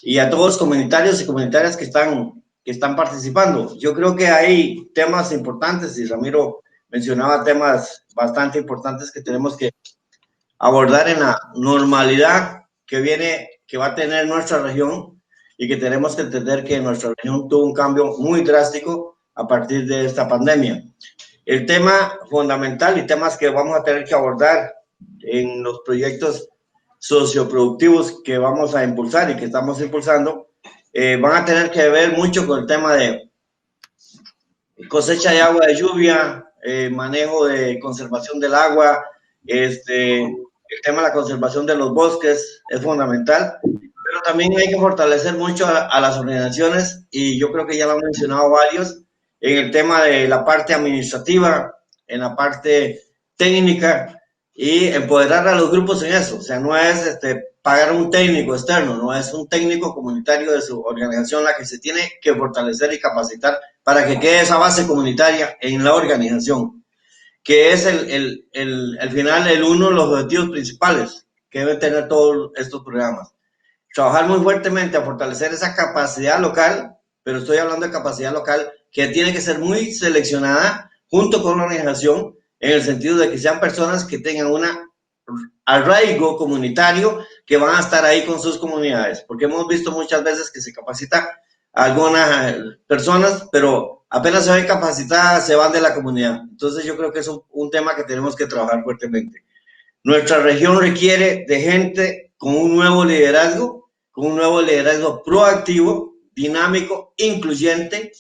y a todos los comunitarios y comunitarias que están participando. Yo creo que hay temas importantes, y Ramiro mencionaba temas bastante importantes que tenemos que abordar en la normalidad que va a tener nuestra región, y que tenemos que entender que nuestra región tuvo un cambio muy drástico a partir de esta pandemia. El tema fundamental y temas que vamos a tener que abordar en los proyectos socioproductivos que vamos a impulsar y que estamos impulsando, van a tener que ver mucho con el tema de cosecha de agua de lluvia, manejo de conservación del agua, el tema de la conservación de los bosques es fundamental, pero también hay que fortalecer mucho a las organizaciones, y yo creo que ya lo han mencionado varios, en el tema de la parte administrativa, en la parte técnica, y empoderar a los grupos en eso. O sea, no es pagar un técnico externo, no es un técnico comunitario de su organización la que se tiene que fortalecer y capacitar para que quede esa base comunitaria en la organización, que es al final uno de los objetivos principales que deben tener todos estos programas. Trabajar muy fuertemente a fortalecer esa capacidad local, pero estoy hablando de capacidad local que tiene que ser muy seleccionada junto con la organización, en el sentido de que sean personas que tengan un arraigo comunitario, que van a estar ahí con sus comunidades, porque hemos visto muchas veces que se capacita a algunas personas, pero apenas se ven capacitadas, se van de la comunidad. Entonces yo creo que es un tema que tenemos que trabajar fuertemente. Nuestra región requiere de gente con un nuevo liderazgo proactivo, dinámico, incluyente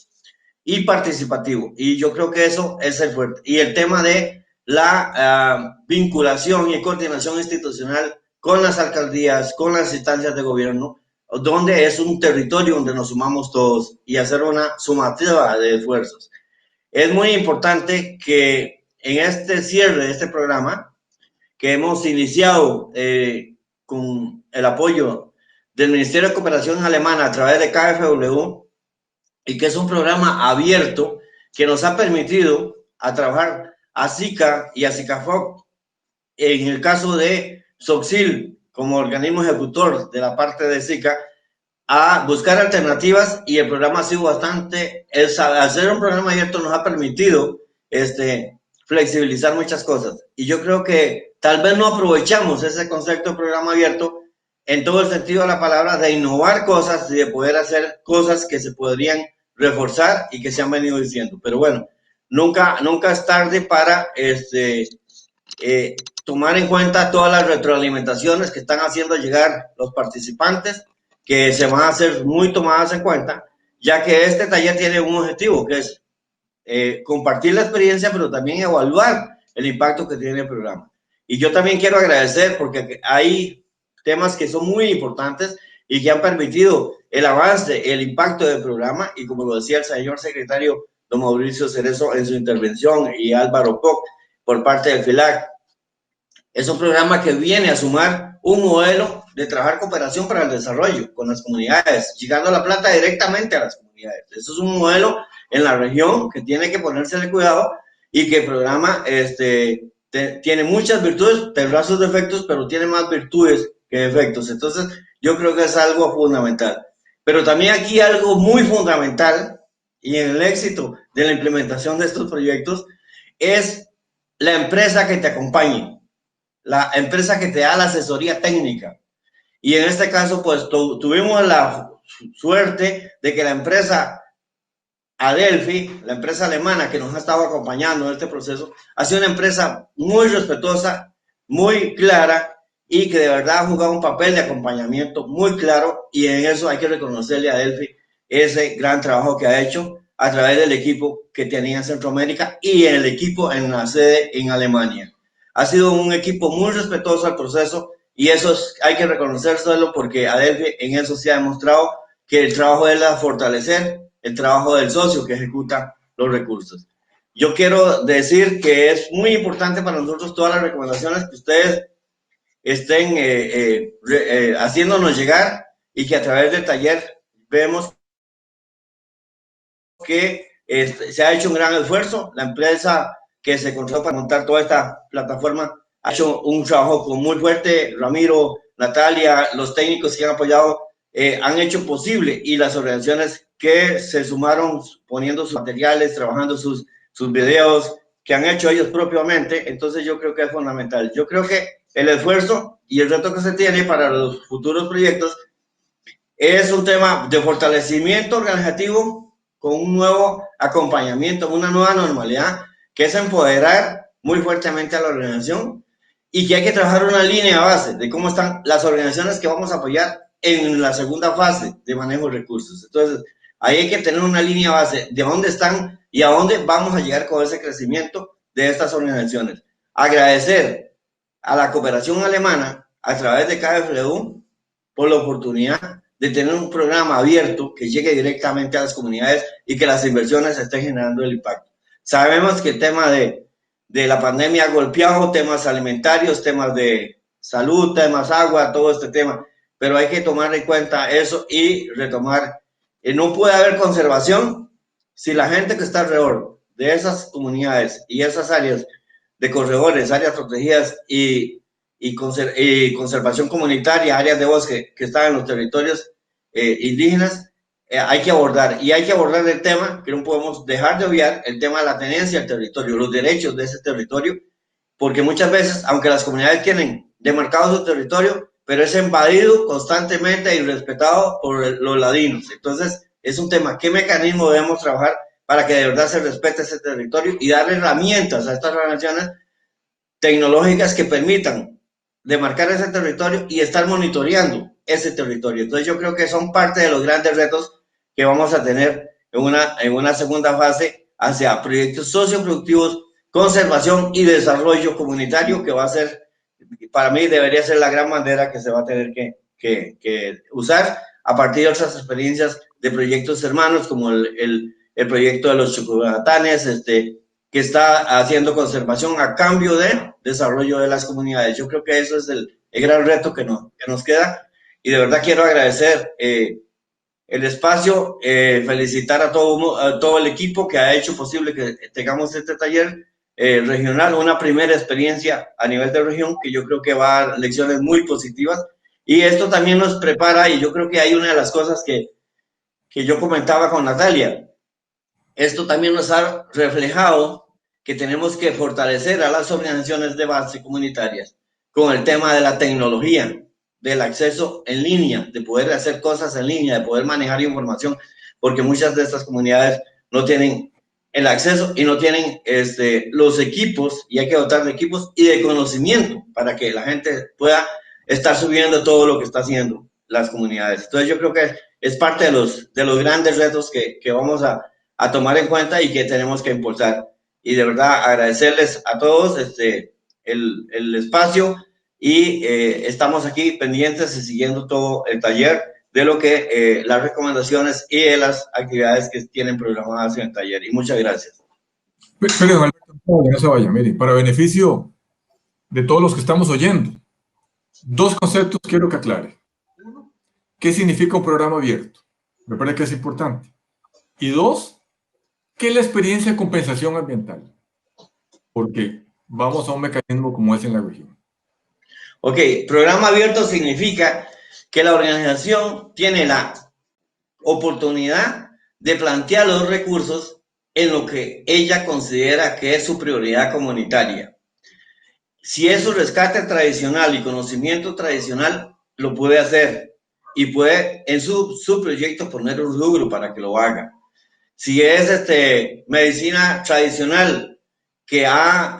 y participativo. Y yo creo que eso es el fuerte. Y el tema de la vinculación y coordinación institucional con las alcaldías, con las instancias de gobierno, donde es un territorio donde nos sumamos todos, y hacer una sumativa de esfuerzos. Es muy importante que en este cierre de este programa, que hemos iniciado con el apoyo del Ministerio de Cooperación Alemana a través de KfW, y que es un programa abierto que nos ha permitido a trabajar a SICA y a SICAFOC, en el caso de SOCCIL como organismo ejecutor de la parte de SICA, a buscar alternativas, y el programa ha sido bastante, hacer un programa abierto nos ha permitido flexibilizar muchas cosas, y yo creo que tal vez no aprovechamos ese concepto de programa abierto en todo el sentido de la palabra, de innovar cosas y de poder hacer cosas que se podrían reforzar y que se han venido diciendo. Pero bueno, nunca es tarde para tomar en cuenta todas las retroalimentaciones que están haciendo llegar los participantes, que se van a hacer muy tomadas en cuenta, ya que este taller tiene un objetivo, que es compartir la experiencia, pero también evaluar el impacto que tiene el programa. Y yo también quiero agradecer porque hay temas que son muy importantes y que han permitido el avance, el impacto del programa, y como lo decía el señor secretario don Mauricio Cerezo en su intervención y Álvaro Koch por parte del FILAC, es un programa que viene a sumar un modelo de trabajar cooperación para el desarrollo con las comunidades, llegando la plata directamente a las comunidades. Eso es un modelo en la región que tiene que ponerse de cuidado y que el programa tiene muchas virtudes, tendrá sus defectos, pero tiene más virtudes que defectos. Entonces, yo creo que es algo fundamental. Pero también aquí algo muy fundamental y en el éxito de la implementación de estos proyectos es la empresa que te acompañe, la empresa que te da la asesoría técnica. Y en este caso, pues tuvimos la suerte de que la empresa Adelphi, la empresa alemana que nos ha estado acompañando en este proceso, ha sido una empresa muy respetuosa, muy clara y que de verdad ha jugado un papel de acompañamiento muy claro, y en eso hay que reconocerle a Adelphi ese gran trabajo que ha hecho a través del equipo que tenía en Centroamérica y el equipo en la sede en Alemania. Ha sido un equipo muy respetuoso al proceso y eso hay que reconocérselo porque Adelphi en eso se ha demostrado que el trabajo es la fortalecer el trabajo del socio que ejecuta los recursos. Yo quiero decir que es muy importante para nosotros todas las recomendaciones que ustedes estén haciéndonos llegar y que a través del taller vemos que se ha hecho un gran esfuerzo. La empresa que se contrató para montar toda esta plataforma ha hecho un trabajo muy fuerte. Ramiro, Natalia, los técnicos que han apoyado han hecho posible, y las organizaciones que se sumaron poniendo sus materiales, trabajando sus videos que han hecho ellos propiamente. Entonces yo creo que es fundamental. Yo creo que el esfuerzo y el reto que se tiene para los futuros proyectos es un tema de fortalecimiento organizativo con un nuevo acompañamiento, una nueva normalidad, que es empoderar muy fuertemente a la organización, y que hay que trabajar una línea base de cómo están las organizaciones que vamos a apoyar en la segunda fase de manejo de recursos. Entonces, ahí hay que tener una línea base de dónde están y a dónde vamos a llegar con ese crecimiento de estas organizaciones. Agradecer a la cooperación alemana a través de KfW por la oportunidad de tener un programa abierto que llegue directamente a las comunidades y que las inversiones estén generando el impacto. Sabemos que el tema de la pandemia ha golpeado temas alimentarios, temas de salud, temas agua, todo este tema, pero hay que tomar en cuenta eso y retomar. No puede haber conservación si la gente que está alrededor de esas comunidades y esas áreas de corredores, áreas protegidas y conservación comunitaria, áreas de bosque que están en los territorios indígenas, hay que abordar. Y hay que abordar el tema que no podemos dejar de obviar, el tema de la tenencia del territorio, los derechos de ese territorio, porque muchas veces, aunque las comunidades tienen demarcado su territorio, pero es invadido constantemente y respetado por los ladinos. Entonces, es un tema, ¿qué mecanismo debemos trabajar para que de verdad se respete ese territorio y darle herramientas a estas organizaciones tecnológicas que permitan demarcar ese territorio y estar monitoreando ese territorio? Entonces, yo creo que son parte de los grandes retos que vamos a tener en una segunda fase hacia proyectos socioproductivos, conservación y desarrollo comunitario, que va a ser, para mí, debería ser la gran bandera que se va a tener que usar a partir de otras experiencias de proyectos hermanos, como el proyecto de los Chucuratanes, que está haciendo conservación a cambio de desarrollo de las comunidades. Yo creo que eso es el gran reto que nos queda, y de verdad quiero agradecer el espacio, felicitar a todo el equipo que ha hecho posible que tengamos este taller regional, una primera experiencia a nivel de región que yo creo que va a dar lecciones muy positivas, y esto también nos prepara, y yo creo que hay una de las cosas que yo comentaba con Natalia, esto también nos ha reflejado que tenemos que fortalecer a las organizaciones de base comunitarias con el tema de la tecnología, del acceso en línea, de poder hacer cosas en línea, de poder manejar información, porque muchas de estas comunidades no tienen el acceso y no tienen los equipos, y hay que dotar de equipos y de conocimiento para que la gente pueda estar subiendo todo lo que está haciendo las comunidades. Entonces yo creo que es parte de los grandes retos que vamos a tomar en cuenta y que tenemos que impulsar. Y de verdad agradecerles a todos el espacio y estamos aquí pendientes y siguiendo todo el taller de lo que las recomendaciones y de las actividades que tienen programadas en el taller. Y muchas gracias. Pero no se vaya, mire, para beneficio de todos los que estamos oyendo, dos conceptos quiero que aclare. Uno, ¿qué significa un programa abierto? Me parece que es importante. Y dos, ¿qué es la experiencia de compensación ambiental? Porque vamos a un mecanismo como es en la región. Ok, programa abierto significa que la organización tiene la oportunidad de plantear los recursos en lo que ella considera que es su prioridad comunitaria. Si es su rescate tradicional y conocimiento tradicional, lo puede hacer y puede en su proyecto poner un rubro para que lo haga. Si es medicina tradicional que ha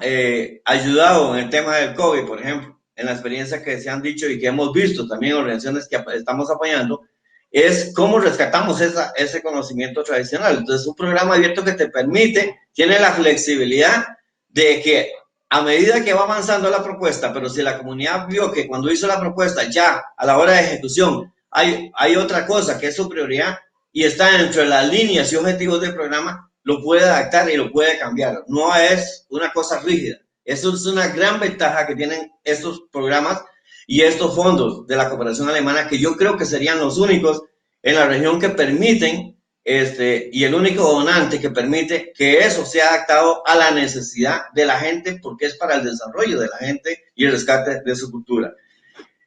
ayudado en el tema del COVID, por ejemplo, en la experiencia que se han dicho y que hemos visto también en organizaciones que estamos apoyando, es cómo rescatamos ese conocimiento tradicional. Entonces, un programa abierto que te permite, tiene la flexibilidad de que a medida que va avanzando la propuesta, pero si la comunidad vio que cuando hizo la propuesta, ya a la hora de ejecución, hay otra cosa que es su prioridad y está dentro de las líneas y objetivos del programa, lo puede adaptar y lo puede cambiar. No es una cosa rígida. Eso es una gran ventaja que tienen estos programas y estos fondos de la cooperación alemana, que yo creo que serían los únicos en la región que permiten, y el único donante que permite que eso sea adaptado a la necesidad de la gente, porque es para el desarrollo de la gente y el rescate de su cultura.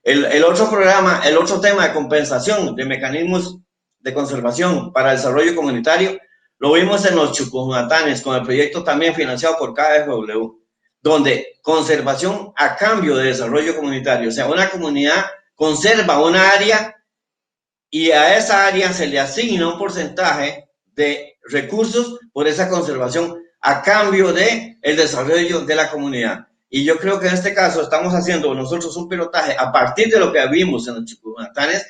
El otro programa, el otro tema de compensación de mecanismos de conservación para el desarrollo comunitario, lo vimos en los Chuquunatanes, con el proyecto también financiado por KfW, donde conservación a cambio de desarrollo comunitario, o sea, una comunidad conserva una área y a esa área se le asigna un porcentaje de recursos por esa conservación a cambio de el desarrollo de la comunidad. Y yo creo que en este caso estamos haciendo nosotros un pilotaje a partir de lo que vimos en los Chuquunatanes,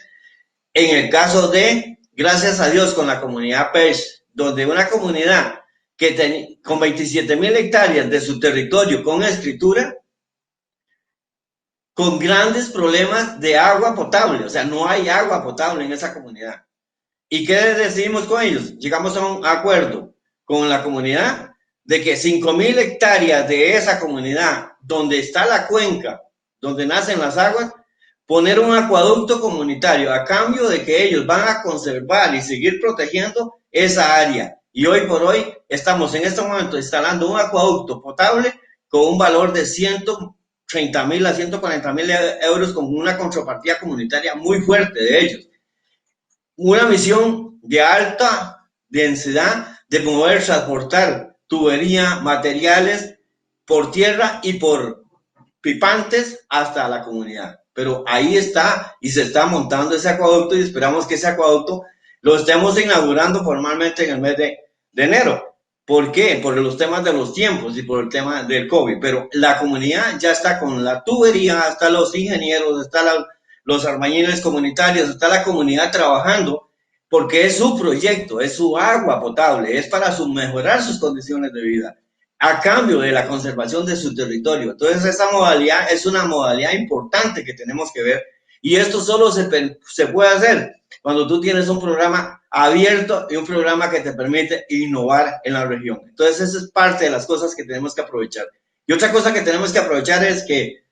en el caso de, gracias a Dios, con la comunidad PERS, donde una comunidad que con 27,000 hectáreas de su territorio con escritura, con grandes problemas de agua potable, o sea, no hay agua potable en esa comunidad. ¿Y qué decidimos con ellos? Llegamos a un acuerdo con la comunidad de que 5,000 hectáreas de esa comunidad, donde está la cuenca, donde nacen las aguas, poner un acueducto comunitario a cambio de que ellos van a conservar y seguir protegiendo esa área. Y hoy por hoy estamos en este momento instalando un acueducto potable con un valor de 130,000 a 140,000 euros con una contrapartida comunitaria muy fuerte de ellos. Una misión de alta densidad de mover, transportar tubería, materiales por tierra y por pipantes hasta la comunidad. Pero ahí está y se está montando ese acueducto y esperamos que ese acueducto lo estemos inaugurando formalmente en el mes de enero. ¿Por qué? Por los temas de los tiempos y por el tema del COVID. Pero la comunidad ya está con la tubería, hasta los ingenieros, hasta los albañiles comunitarios, está la comunidad trabajando porque es su proyecto, es su agua potable, es para mejorar sus condiciones de vida a cambio de la conservación de su territorio. Entonces, esa modalidad es una modalidad importante que tenemos que ver y esto solo se puede hacer cuando tú tienes un programa abierto y un programa que te permite innovar en la región. Entonces, esa es parte de las cosas que tenemos que aprovechar. Y otra cosa que tenemos que aprovechar es que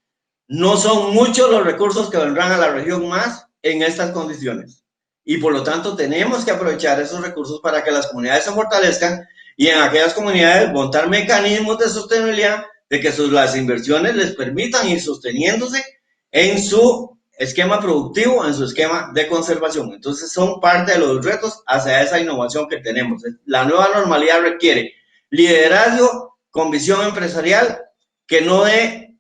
no son muchos los recursos que vendrán a la región más en estas condiciones. Y por lo tanto, tenemos que aprovechar esos recursos para que las comunidades se fortalezcan y en aquellas comunidades montar mecanismos de sostenibilidad de que las inversiones les permitan ir sosteniéndose en su esquema productivo, en su esquema de conservación. Entonces son parte de los retos hacia esa innovación que tenemos. La nueva normalidad requiere liderazgo con visión empresarial que no dé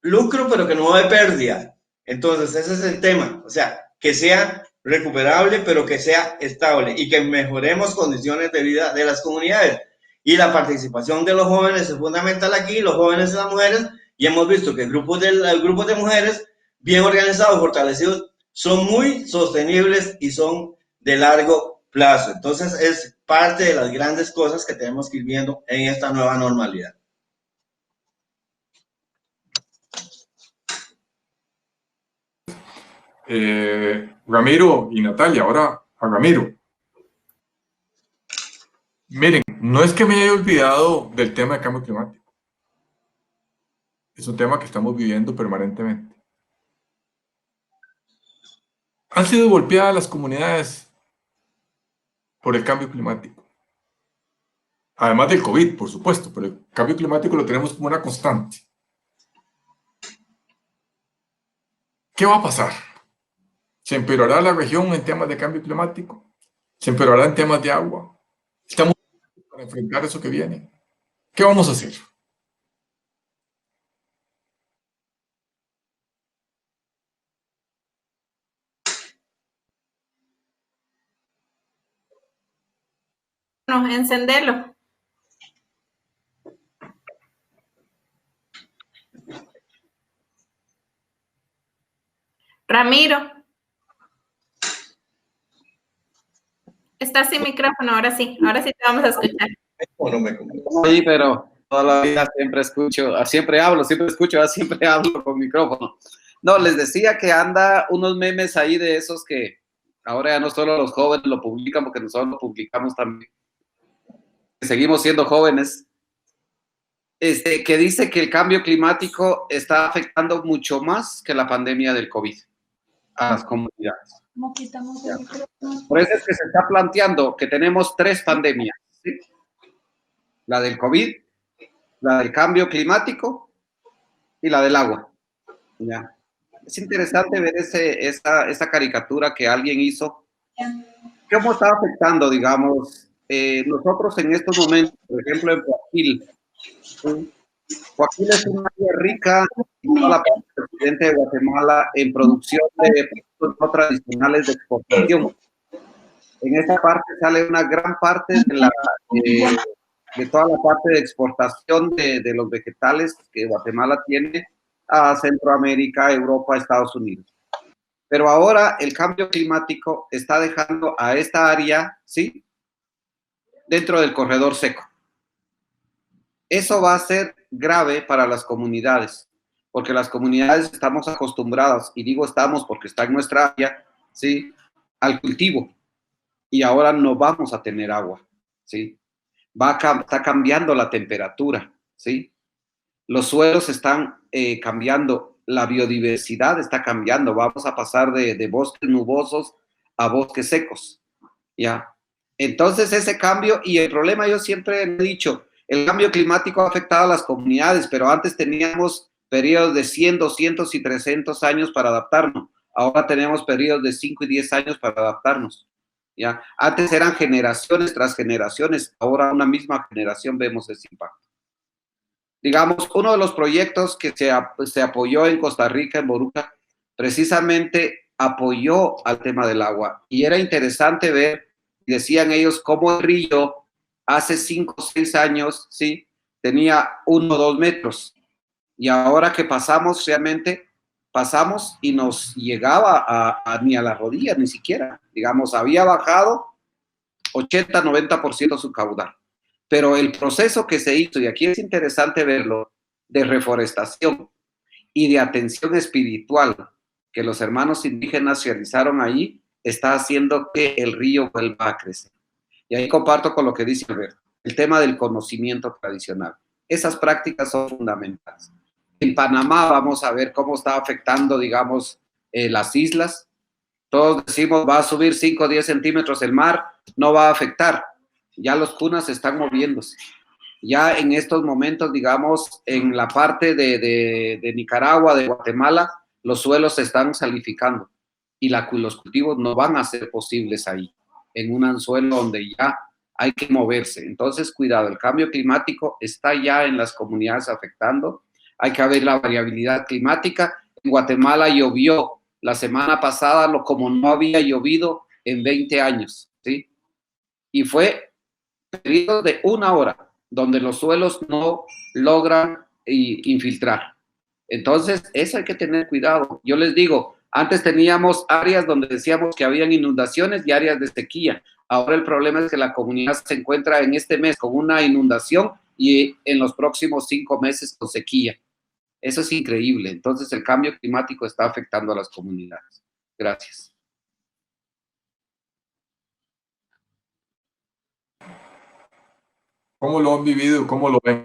lucro, pero que no dé pérdida. Entonces ese es el tema, o sea, que sea recuperable, pero que sea estable y que mejoremos condiciones de vida de las comunidades. Y la participación de los jóvenes es fundamental aquí, los jóvenes y las mujeres, y hemos visto que grupos de mujeres bien organizados, fortalecidos, son muy sostenibles y son de largo plazo. Entonces es parte de las grandes cosas que tenemos que ir viendo en esta nueva normalidad. Ramiro y Natalia, ahora a Ramiro. Miren, no es que me haya olvidado del tema de cambio climático. Es un tema que estamos viviendo permanentemente. Han sido golpeadas las comunidades por el cambio climático. Además del COVID, por supuesto, pero el cambio climático lo tenemos como una constante. ¿Qué va a pasar? ¿Se empeorará la región en temas de cambio climático? ¿Se empeorará en temas de agua? ¿Estamos para enfrentar eso que viene? ¿Qué vamos a hacer? No, encenderlo. Ramiro. Estás sin micrófono, ahora sí te vamos a escuchar. Sí, pero toda la vida siempre hablo con micrófono. No, les decía que anda unos memes ahí de esos que ahora ya no solo los jóvenes lo publican, porque nosotros lo publicamos también. Seguimos siendo jóvenes. Que dice que el cambio climático está afectando mucho más que la pandemia del COVID a las comunidades. Por eso es que se está planteando que tenemos 3 pandemias, ¿sí? La del COVID, la del cambio climático y la del agua. ¿Ya? Es interesante ver esa caricatura que alguien hizo. ¿Cómo está afectando, digamos, nosotros en estos momentos, por ejemplo, en Guaquil? Guaquil es una área rica, toda la parte del presidente de Guatemala, en producción de productos no tradicionales de exportación. En esta parte sale una gran parte de toda la parte de exportación de los vegetales que Guatemala tiene a Centroamérica, Europa, Estados Unidos. Pero ahora el cambio climático está dejando a esta área, ¿sí?, dentro del corredor seco. Eso va a ser grave para las comunidades, porque las comunidades estamos acostumbradas, y digo estamos porque está en nuestra área, ¿sí?, al cultivo, y ahora no vamos a tener agua, ¿sí? Está cambiando la temperatura, ¿sí? Los suelos están cambiando, la biodiversidad está cambiando, vamos a pasar de bosques nubosos a bosques secos, ¿ya? Entonces ese cambio, y el problema, yo siempre he dicho, el cambio climático ha afectado a las comunidades, pero antes teníamos periodos de 100, 200 y 300 años para adaptarnos. Ahora tenemos periodos de 5 y 10 años para adaptarnos, ¿ya? Antes eran generaciones tras generaciones, ahora una misma generación vemos ese impacto. Digamos, uno de los proyectos que se apoyó en Costa Rica, en Boruca, precisamente apoyó al tema del agua. Y era interesante ver, decían ellos, cómo el río hace 5 o 6 años, ¿sí?, tenía 1 o 2 metros. Y ahora que pasamos, realmente pasamos y nos llegaba ni a la rodilla, ni siquiera. Digamos, había bajado 80-90% su caudal. Pero el proceso que se hizo, y aquí es interesante verlo, de reforestación y de atención espiritual que los hermanos indígenas realizaron ahí, está haciendo que el río vuelva a crecer. Y ahí comparto con lo que dice Alberto, el tema del conocimiento tradicional. Esas prácticas son fundamentales. En Panamá vamos a ver cómo está afectando, digamos, las islas. Todos decimos, va a subir 5 o 10 centímetros el mar, no va a afectar. Ya los cunas están moviéndose. Ya en estos momentos, digamos, en la parte de Nicaragua, de Guatemala, los suelos se están salificando y los cultivos no van a ser posibles ahí, en un suelo donde ya hay que moverse. Entonces, cuidado, el cambio climático está ya en las comunidades afectando. Hay que ver la variabilidad climática. En Guatemala llovió la semana pasada como no había llovido en 20 años, ¿sí? Y fue periodo de 1 hora. donde los suelos no logran infiltrar. Entonces, eso hay que tener cuidado. Yo les digo, antes teníamos áreas donde decíamos que habían inundaciones y áreas de sequía. Ahora el problema es que la comunidad se encuentra en este mes con una inundación y en los próximos 5 meses con sequía. Eso es increíble. Entonces, el cambio climático está afectando a las comunidades. Gracias. ¿Cómo lo han vivido? ¿Cómo lo ven?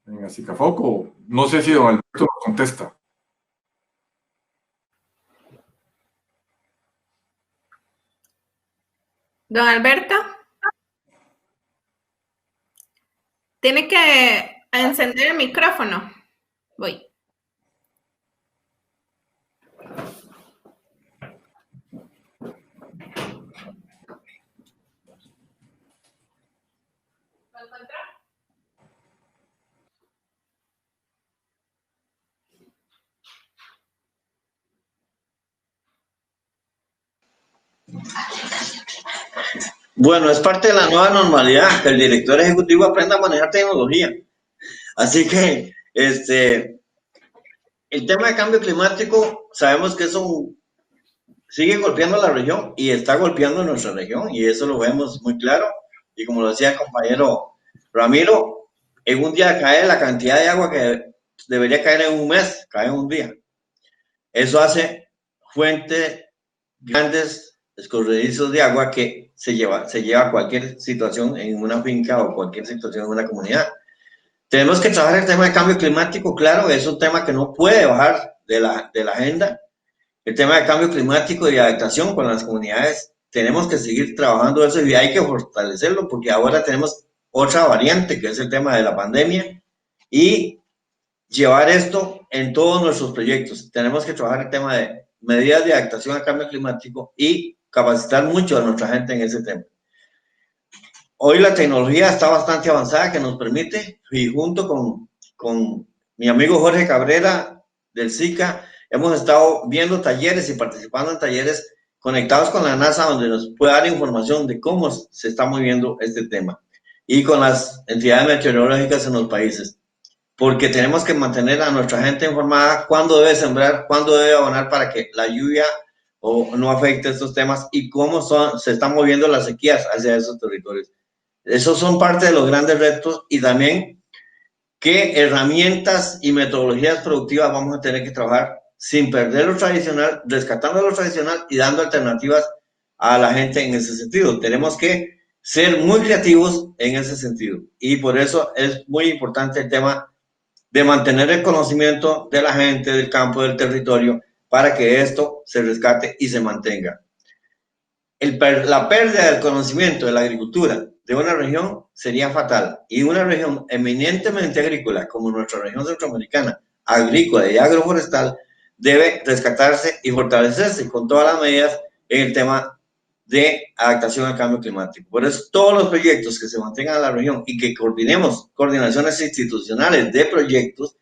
En Acicafoco, no sé si don Alberto nos contesta. Don Alberto, tiene que encender el micrófono. Voy. Bueno, es parte de la nueva normalidad, que el director ejecutivo aprenda a manejar tecnología. Así que, el tema de cambio climático, sabemos que eso sigue golpeando a la región y está golpeando a nuestra región, y eso lo vemos muy claro. Y como lo decía el compañero Ramiro, en un día cae la cantidad de agua que debería caer en un mes, cae en un día. Eso hace fuentes grandes escurridizos de agua que se lleva cualquier situación en una finca o cualquier situación en una comunidad. Tenemos que trabajar el tema de cambio climático, claro, es un tema que no puede bajar de la agenda. El tema de cambio climático y adaptación con las comunidades, tenemos que seguir trabajando eso y hay que fortalecerlo porque ahora tenemos otra variante que es el tema de la pandemia y llevar esto en todos nuestros proyectos. Tenemos que trabajar el tema de medidas de adaptación al cambio climático y capacitar mucho a nuestra gente en ese tema. Hoy la tecnología está bastante avanzada que nos permite, y junto con mi amigo Jorge Cabrera del SICA, hemos estado viendo talleres y participando en talleres conectados con la NASA, donde nos puede dar información de cómo se está moviendo este tema, y con las entidades meteorológicas en los países, porque tenemos que mantener a nuestra gente informada cuándo debe sembrar, cuándo debe abonar para que la lluvia no afecte estos temas y cómo se están moviendo las sequías hacia esos territorios. Esos son parte de los grandes retos y también qué herramientas y metodologías productivas vamos a tener que trabajar sin perder lo tradicional, rescatando lo tradicional y dando alternativas a la gente en ese sentido. Tenemos que ser muy creativos en ese sentido y por eso es muy importante el tema de mantener el conocimiento de la gente, del campo, del territorio, para que esto se rescate y se mantenga. La pérdida del conocimiento de la agricultura de una región sería fatal. Y una región eminentemente agrícola, como nuestra región centroamericana, agrícola y agroforestal, debe rescatarse y fortalecerse con todas las medidas en el tema de adaptación al cambio climático. Por eso todos los proyectos que se mantengan en la región y que coordinemos coordinaciones institucionales de proyectos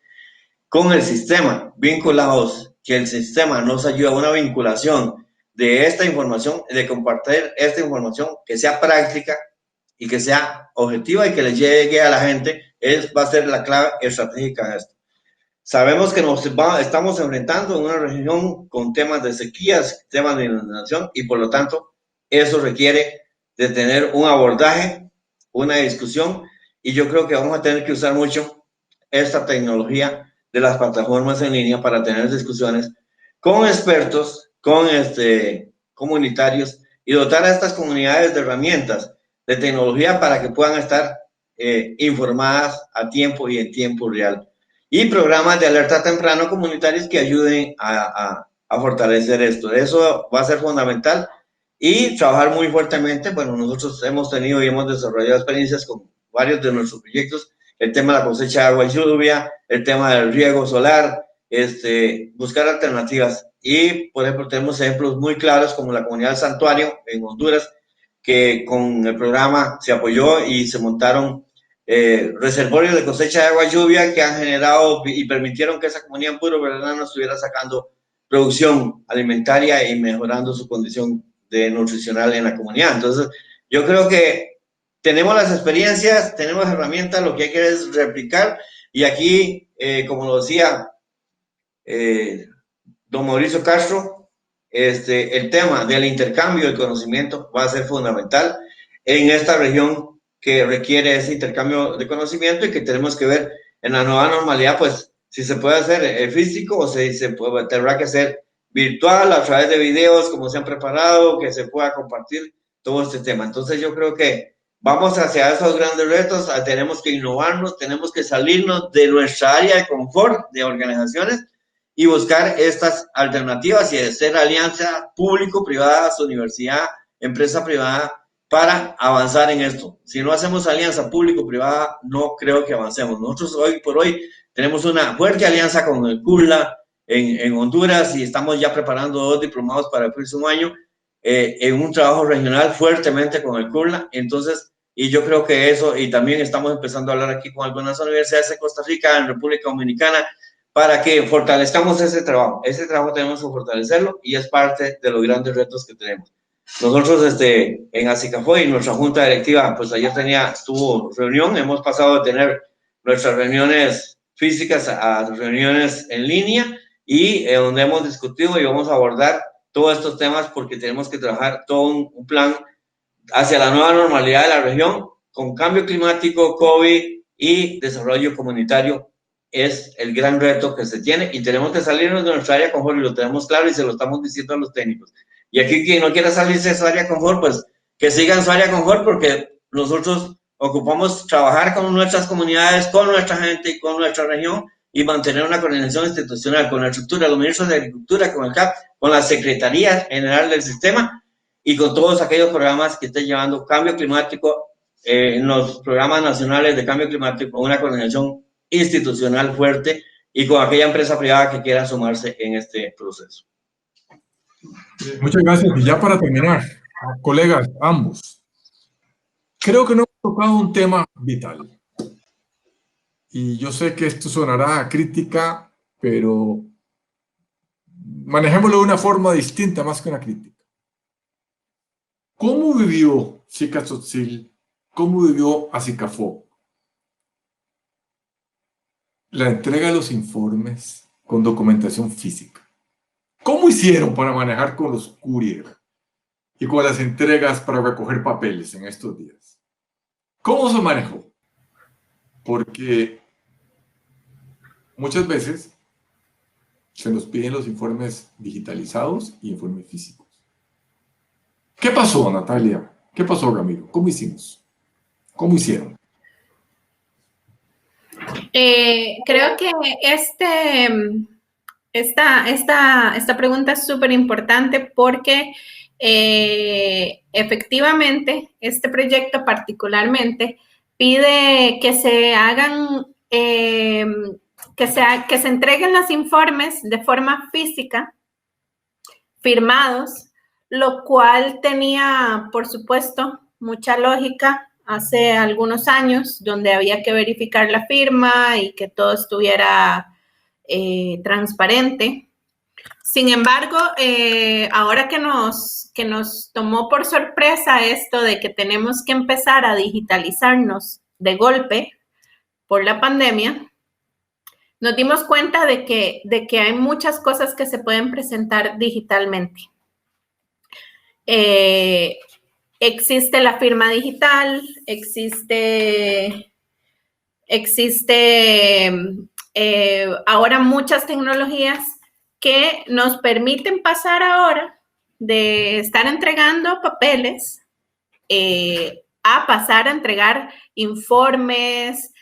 con el sistema, vinculados, que el sistema nos ayude a una vinculación de esta información, de compartir esta información que sea práctica y que sea objetiva y que le llegue a la gente, va a ser la clave estratégica de esto. Sabemos que estamos enfrentando en una región con temas de sequías, temas de inundación y por lo tanto eso requiere de tener un abordaje, una discusión y yo creo que vamos a tener que usar mucho esta tecnología de las plataformas en línea para tener discusiones con expertos, con comunitarios y dotar a estas comunidades de herramientas de tecnología para que puedan estar informadas a tiempo y en tiempo real. Y programas de alerta temprano comunitarios que ayuden a fortalecer esto. Eso va a ser fundamental y trabajar muy fuertemente. Bueno, nosotros hemos tenido y hemos desarrollado experiencias con varios de nuestros proyectos, el tema de la cosecha de agua y lluvia, el tema del riego solar, buscar alternativas. Y, por ejemplo, tenemos ejemplos muy claros como la comunidad del Santuario en Honduras, que con el programa se apoyó y se montaron reservorios de cosecha de agua y lluvia que han generado y permitieron que esa comunidad en Puro Verano estuviera sacando producción alimentaria y mejorando su condición nutricional en la comunidad. Entonces, yo creo que tenemos las experiencias, tenemos herramientas, lo que hay que es replicar. Y aquí, como lo decía don Mauricio Castro, el tema del intercambio de conocimiento va a ser fundamental en esta región que requiere ese intercambio de conocimiento y que tenemos que ver en la nueva normalidad, pues, si se puede hacer físico o si tendrá que ser virtual a través de videos, como se han preparado, que se pueda compartir todo este tema. Entonces yo creo que vamos hacia esos grandes retos, tenemos que innovarnos, tenemos que salirnos de nuestra área de confort de organizaciones y buscar estas alternativas y hacer alianza público-privada, universidad, empresa privada, para avanzar en esto. Si no hacemos alianza público-privada, no creo que avancemos. Nosotros hoy por hoy tenemos una fuerte alianza con el CULA en Honduras y estamos ya preparando 2 diplomados para el próximo año en un trabajo regional fuertemente con el CULA. Entonces, y yo creo que eso, y también estamos empezando a hablar aquí con algunas universidades de Costa Rica, en República Dominicana, para que fortalezcamos ese trabajo. Ese trabajo tenemos que fortalecerlo y es parte de los grandes retos que tenemos. Nosotros en Asicafoy, nuestra junta directiva, pues ayer tuvo reunión, hemos pasado de tener nuestras reuniones físicas a reuniones en línea y donde hemos discutido y vamos a abordar todos estos temas porque tenemos que trabajar todo un plan hacia la nueva normalidad de la región con cambio climático, COVID y desarrollo comunitario. Es el gran reto que se tiene y tenemos que salirnos de nuestra área de confort y lo tenemos claro y se lo estamos diciendo a los técnicos. Y aquí quien no quiera salirse de su área de confort, pues que siga en su área de confort porque nosotros ocupamos trabajar con nuestras comunidades, con nuestra gente y con nuestra región y mantener una coordinación institucional con la estructura, los ministros de Agricultura, con el CAP, con la Secretaría General del Sistema y con todos aquellos programas que estén llevando cambio climático en los programas nacionales de cambio climático, una coordinación institucional fuerte y con aquella empresa privada que quiera sumarse en este proceso. Muchas gracias. Y ya para terminar, colegas, ambos, creo que no hemos tocado un tema vital. Y yo sé que esto sonará a crítica, pero manejémoslo de una forma distinta más que una crítica. ¿Cómo vivió Cicatzotzil? ¿Cómo vivió Asicafo la entrega de los informes con documentación física? ¿Cómo hicieron para manejar con los courier y con las entregas para recoger papeles en estos días? ¿Cómo se manejó? Porque muchas veces se nos piden los informes digitalizados y informes físicos. ¿Qué pasó, Natalia? ¿Qué pasó, Ramiro? ¿Cómo hicimos? ¿Cómo hicieron? Creo que esta pregunta es súper importante porque efectivamente este proyecto particularmente pide que se hagan, que se entreguen los informes de forma física, firmados, lo cual tenía, por supuesto, mucha lógica hace algunos años, donde había que verificar la firma y que todo estuviera transparente. Sin embargo, ahora que nos tomó por sorpresa esto de que tenemos que empezar a digitalizarnos de golpe por la pandemia, nos dimos cuenta de que hay muchas cosas que se pueden presentar digitalmente. Existe la firma digital, existe ahora muchas tecnologías que nos permiten pasar ahora de estar entregando papeles a pasar a entregar informes,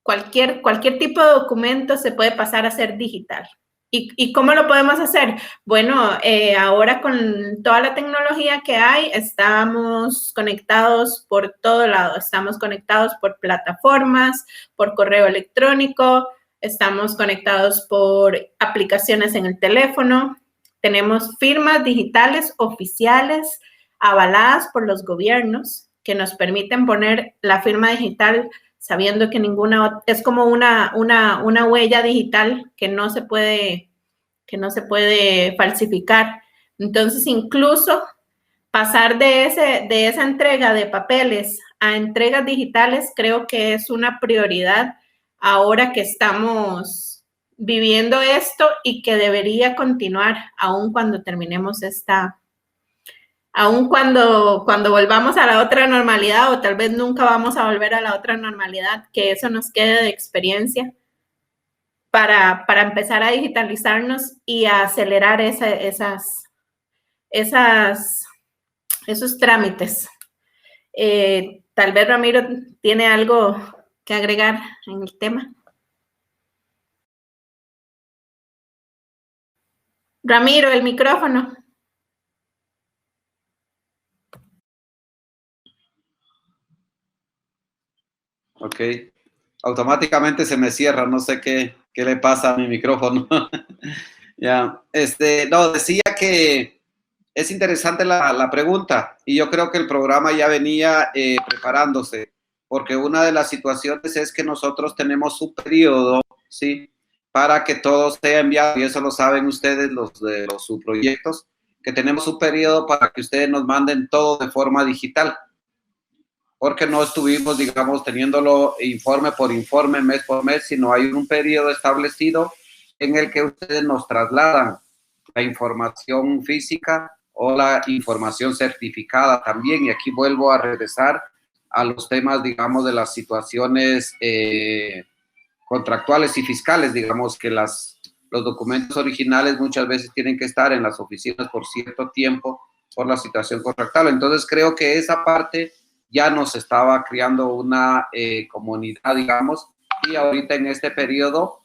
cualquier tipo de documento se puede pasar a ser digital. ¿Y cómo lo podemos hacer? Bueno, ahora con toda la tecnología que hay, estamos conectados por todo lado. Estamos conectados por plataformas, por correo electrónico, estamos conectados por aplicaciones en el teléfono. Tenemos firmas digitales oficiales avaladas por los gobiernos que nos permiten poner la firma digital sabiendo que ninguna, es como una huella digital que no se puede falsificar. Entonces, incluso pasar de esa entrega de papeles a entregas digitales creo que es una prioridad ahora que estamos viviendo esto y que debería continuar aún cuando terminemos aún cuando volvamos a la otra normalidad, o tal vez nunca vamos a volver a la otra normalidad, que eso nos quede de experiencia para empezar a digitalizarnos y a acelerar esos trámites. Tal vez Ramiro tiene algo que agregar en el tema. Ramiro, el micrófono. Ok. Automáticamente se me cierra, no sé qué le pasa a mi micrófono. Ya, no, decía que es interesante la pregunta y yo creo que el programa ya venía preparándose, porque una de las situaciones es que nosotros tenemos un periodo, ¿sí?, para que todo sea enviado, y eso lo saben ustedes, los de los subproyectos, que tenemos un periodo para que ustedes nos manden todo de forma digital, porque no estuvimos, digamos, teniéndolo informe por informe, mes por mes, sino hay un periodo establecido en el que ustedes nos trasladan la información física o la información certificada también. Y aquí vuelvo a regresar a los temas, digamos, de las situaciones contractuales y fiscales, digamos, que los documentos originales muchas veces tienen que estar en las oficinas por cierto tiempo por la situación contractual. Entonces, creo que esa parte ya nos estaba creando una comunidad, digamos, y ahorita en este periodo,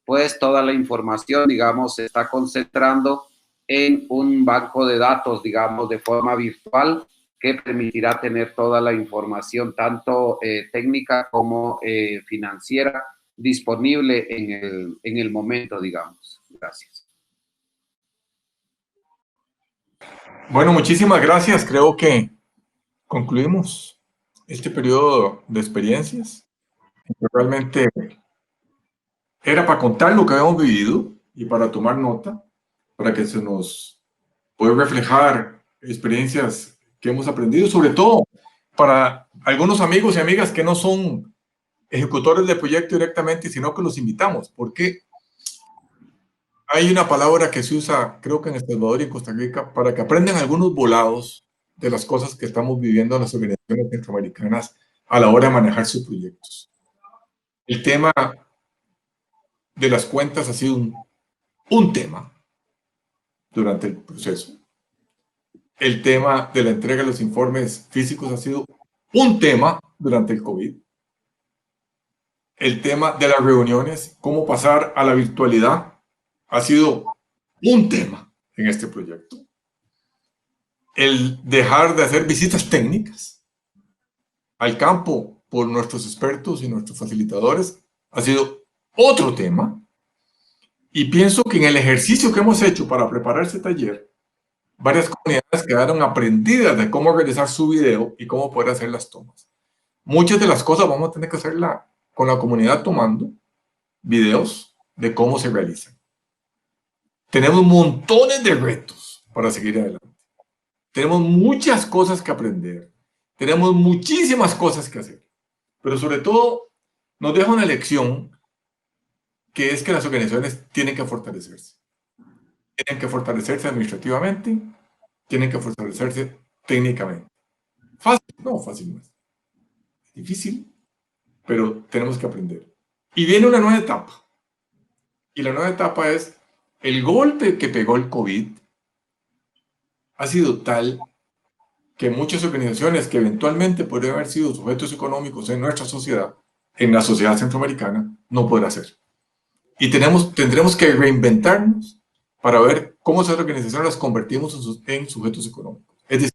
pues toda la información, digamos, se está concentrando en un banco de datos, digamos, de forma virtual, que permitirá tener toda la información, tanto técnica como financiera, disponible en el momento, digamos. Gracias. Bueno, muchísimas gracias. Creo que concluimos este periodo de experiencias. Realmente era para contar lo que habíamos vivido y para tomar nota, para que se nos pueda reflejar experiencias que hemos aprendido, sobre todo para algunos amigos y amigas que no son ejecutores del proyecto directamente, sino que los invitamos, porque hay una palabra que se usa, creo que en El Salvador y en Costa Rica, para que aprendan algunos volados de las cosas que estamos viviendo en las organizaciones centroamericanas a la hora de manejar sus proyectos. El tema de las cuentas ha sido un tema durante el proceso. El tema de la entrega de los informes físicos ha sido un tema durante el COVID. El tema de las reuniones, cómo pasar a la virtualidad, ha sido un tema en este proyecto. El dejar de hacer visitas técnicas al campo por nuestros expertos y nuestros facilitadores ha sido otro tema. Y pienso que en el ejercicio que hemos hecho para preparar este taller, varias comunidades quedaron aprendidas de cómo realizar su video y cómo poder hacer las tomas. Muchas de las cosas vamos a tener que hacerla con la comunidad tomando videos de cómo se realizan. Tenemos montones de retos para seguir adelante. Tenemos muchas cosas que aprender. Tenemos muchísimas cosas que hacer. Pero sobre todo nos deja una lección, que es que las organizaciones tienen que fortalecerse. Tienen que fortalecerse administrativamente, tienen que fortalecerse técnicamente. Fácil, no, fácil no es. Difícil, pero tenemos que aprender. Y viene una nueva etapa. Y la nueva etapa es el golpe que pegó el COVID ha sido tal que muchas organizaciones que eventualmente podrían haber sido sujetos económicos en nuestra sociedad, en la sociedad centroamericana, no podrá ser. Y tendremos que reinventarnos para ver cómo esas organizaciones las convertimos en sujetos económicos. Es decir,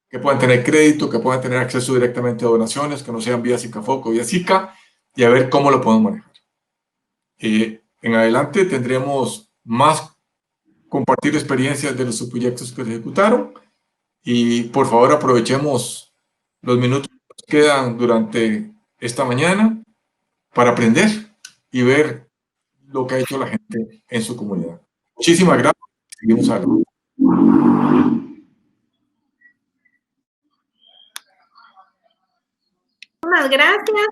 que puedan tener crédito, que puedan tener acceso directamente a donaciones, que no sean vía SICAFOC o vía SICA, y a ver cómo lo podemos manejar. En adelante tendremos más compartir experiencias de los subproyectos que se ejecutaron, y por favor aprovechemos los minutos que nos quedan durante esta mañana para aprender y ver lo que ha hecho la gente en su comunidad. Muchísimas gracias. Seguimos adelante. muchísimas gracias.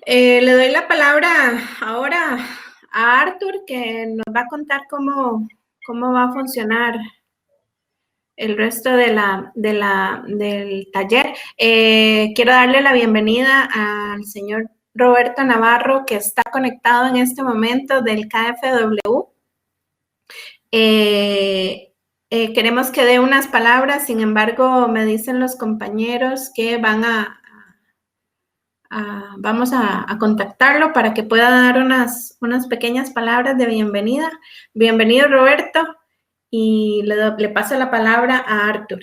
Le doy la palabra ahora a Arthur, que nos va a contar cómo va a funcionar el resto del taller. Quiero darle la bienvenida al señor Roberto Navarro, que está conectado en este momento del KfW. Queremos que dé unas palabras, sin embargo, me dicen los compañeros que vamos a contactarlo para que pueda dar unas pequeñas palabras de bienvenida. Bienvenido, Roberto, y le paso la palabra a Arthur.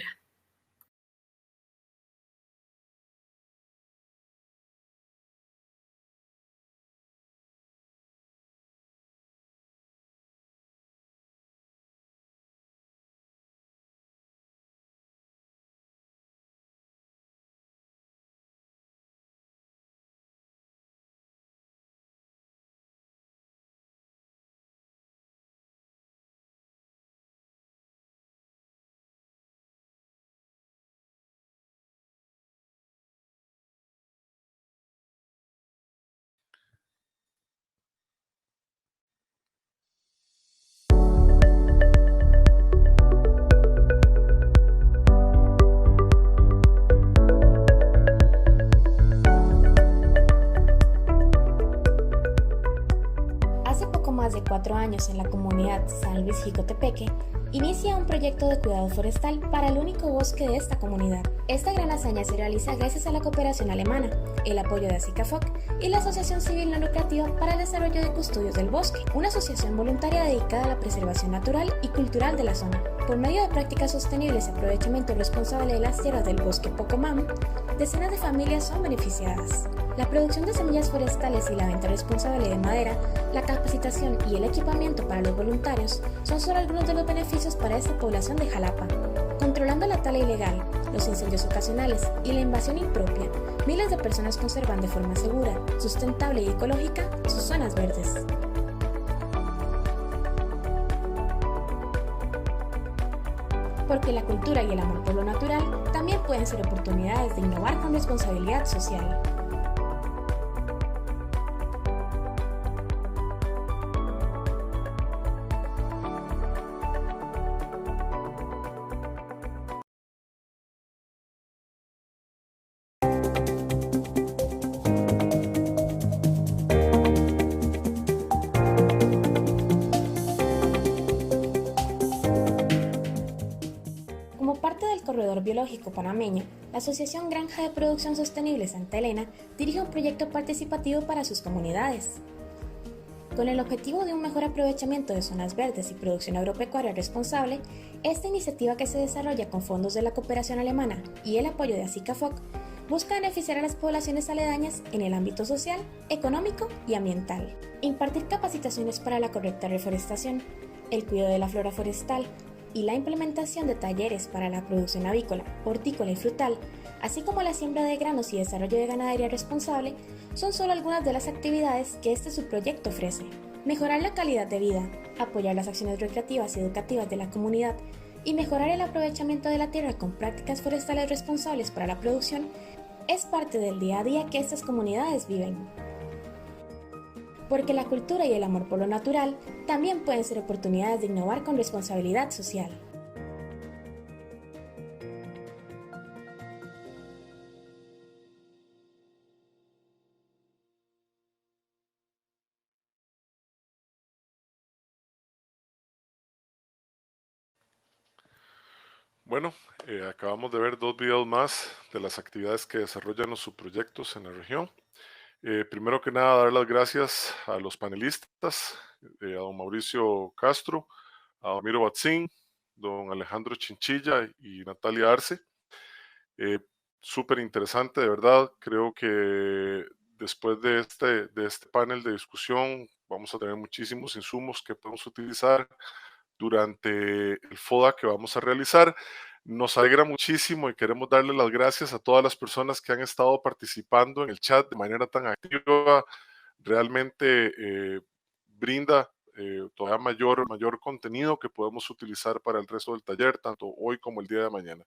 Hace poco más de 4 años, en la comunidad San Luis Jicotepeque, inicia un proyecto de cuidado forestal para el único bosque de esta comunidad. Esta gran hazaña se realiza gracias a la cooperación alemana, el apoyo de ASICAFOC y la Asociación Civil No Lucrativa para el Desarrollo de Custodios del Bosque, una asociación voluntaria dedicada a la preservación natural y cultural de la zona. Por medio de prácticas sostenibles y aprovechamiento responsable de las tierras del bosque Pocomam, decenas de familias son beneficiadas. La producción de semillas forestales y la venta responsable de madera, la capacitación y el equipamiento para los voluntarios son solo algunos de los beneficios para esta población de Jalapa. Controlando la tala ilegal, los incendios ocasionales y la invasión impropia, miles de personas conservan de forma segura, sustentable y ecológica sus zonas verdes. Porque la cultura y el amor por lo natural también pueden ser oportunidades de innovar con responsabilidad social. Corredor Biológico Panameño, la Asociación Granja de Producción Sostenible Santa Elena dirige un proyecto participativo para sus comunidades. Con el objetivo de un mejor aprovechamiento de zonas verdes y producción agropecuaria responsable, esta iniciativa, que se desarrolla con fondos de la cooperación alemana y el apoyo de ASICAFOC, busca beneficiar a las poblaciones aledañas en el ámbito social, económico y ambiental. Impartir capacitaciones para la correcta reforestación, el cuidado de la flora forestal, y la implementación de talleres para la producción avícola, hortícola y frutal, así como la siembra de granos y desarrollo de ganadería responsable, son solo algunas de las actividades que este subproyecto ofrece. Mejorar la calidad de vida, apoyar las acciones recreativas y educativas de la comunidad y mejorar el aprovechamiento de la tierra con prácticas forestales responsables para la producción es parte del día a día que estas comunidades viven. Porque la cultura y el amor por lo natural también pueden ser oportunidades de innovar con responsabilidad social. Bueno, acabamos de ver 2 videos más de las actividades que desarrollan los subproyectos en la región. Primero que nada, dar las gracias a los panelistas, a don Mauricio Castro, a don Miro Batzín, don Alejandro Chinchilla y Natalia Arce. Súper interesante, de verdad. Creo que después de este panel de discusión vamos a tener muchísimos insumos que podemos utilizar durante el FODA que vamos a realizar. Nos alegra muchísimo y queremos darle las gracias a todas las personas que han estado participando en el chat de manera tan activa. Realmente brinda todavía mayor contenido que podemos utilizar para el resto del taller, tanto hoy como el día de mañana.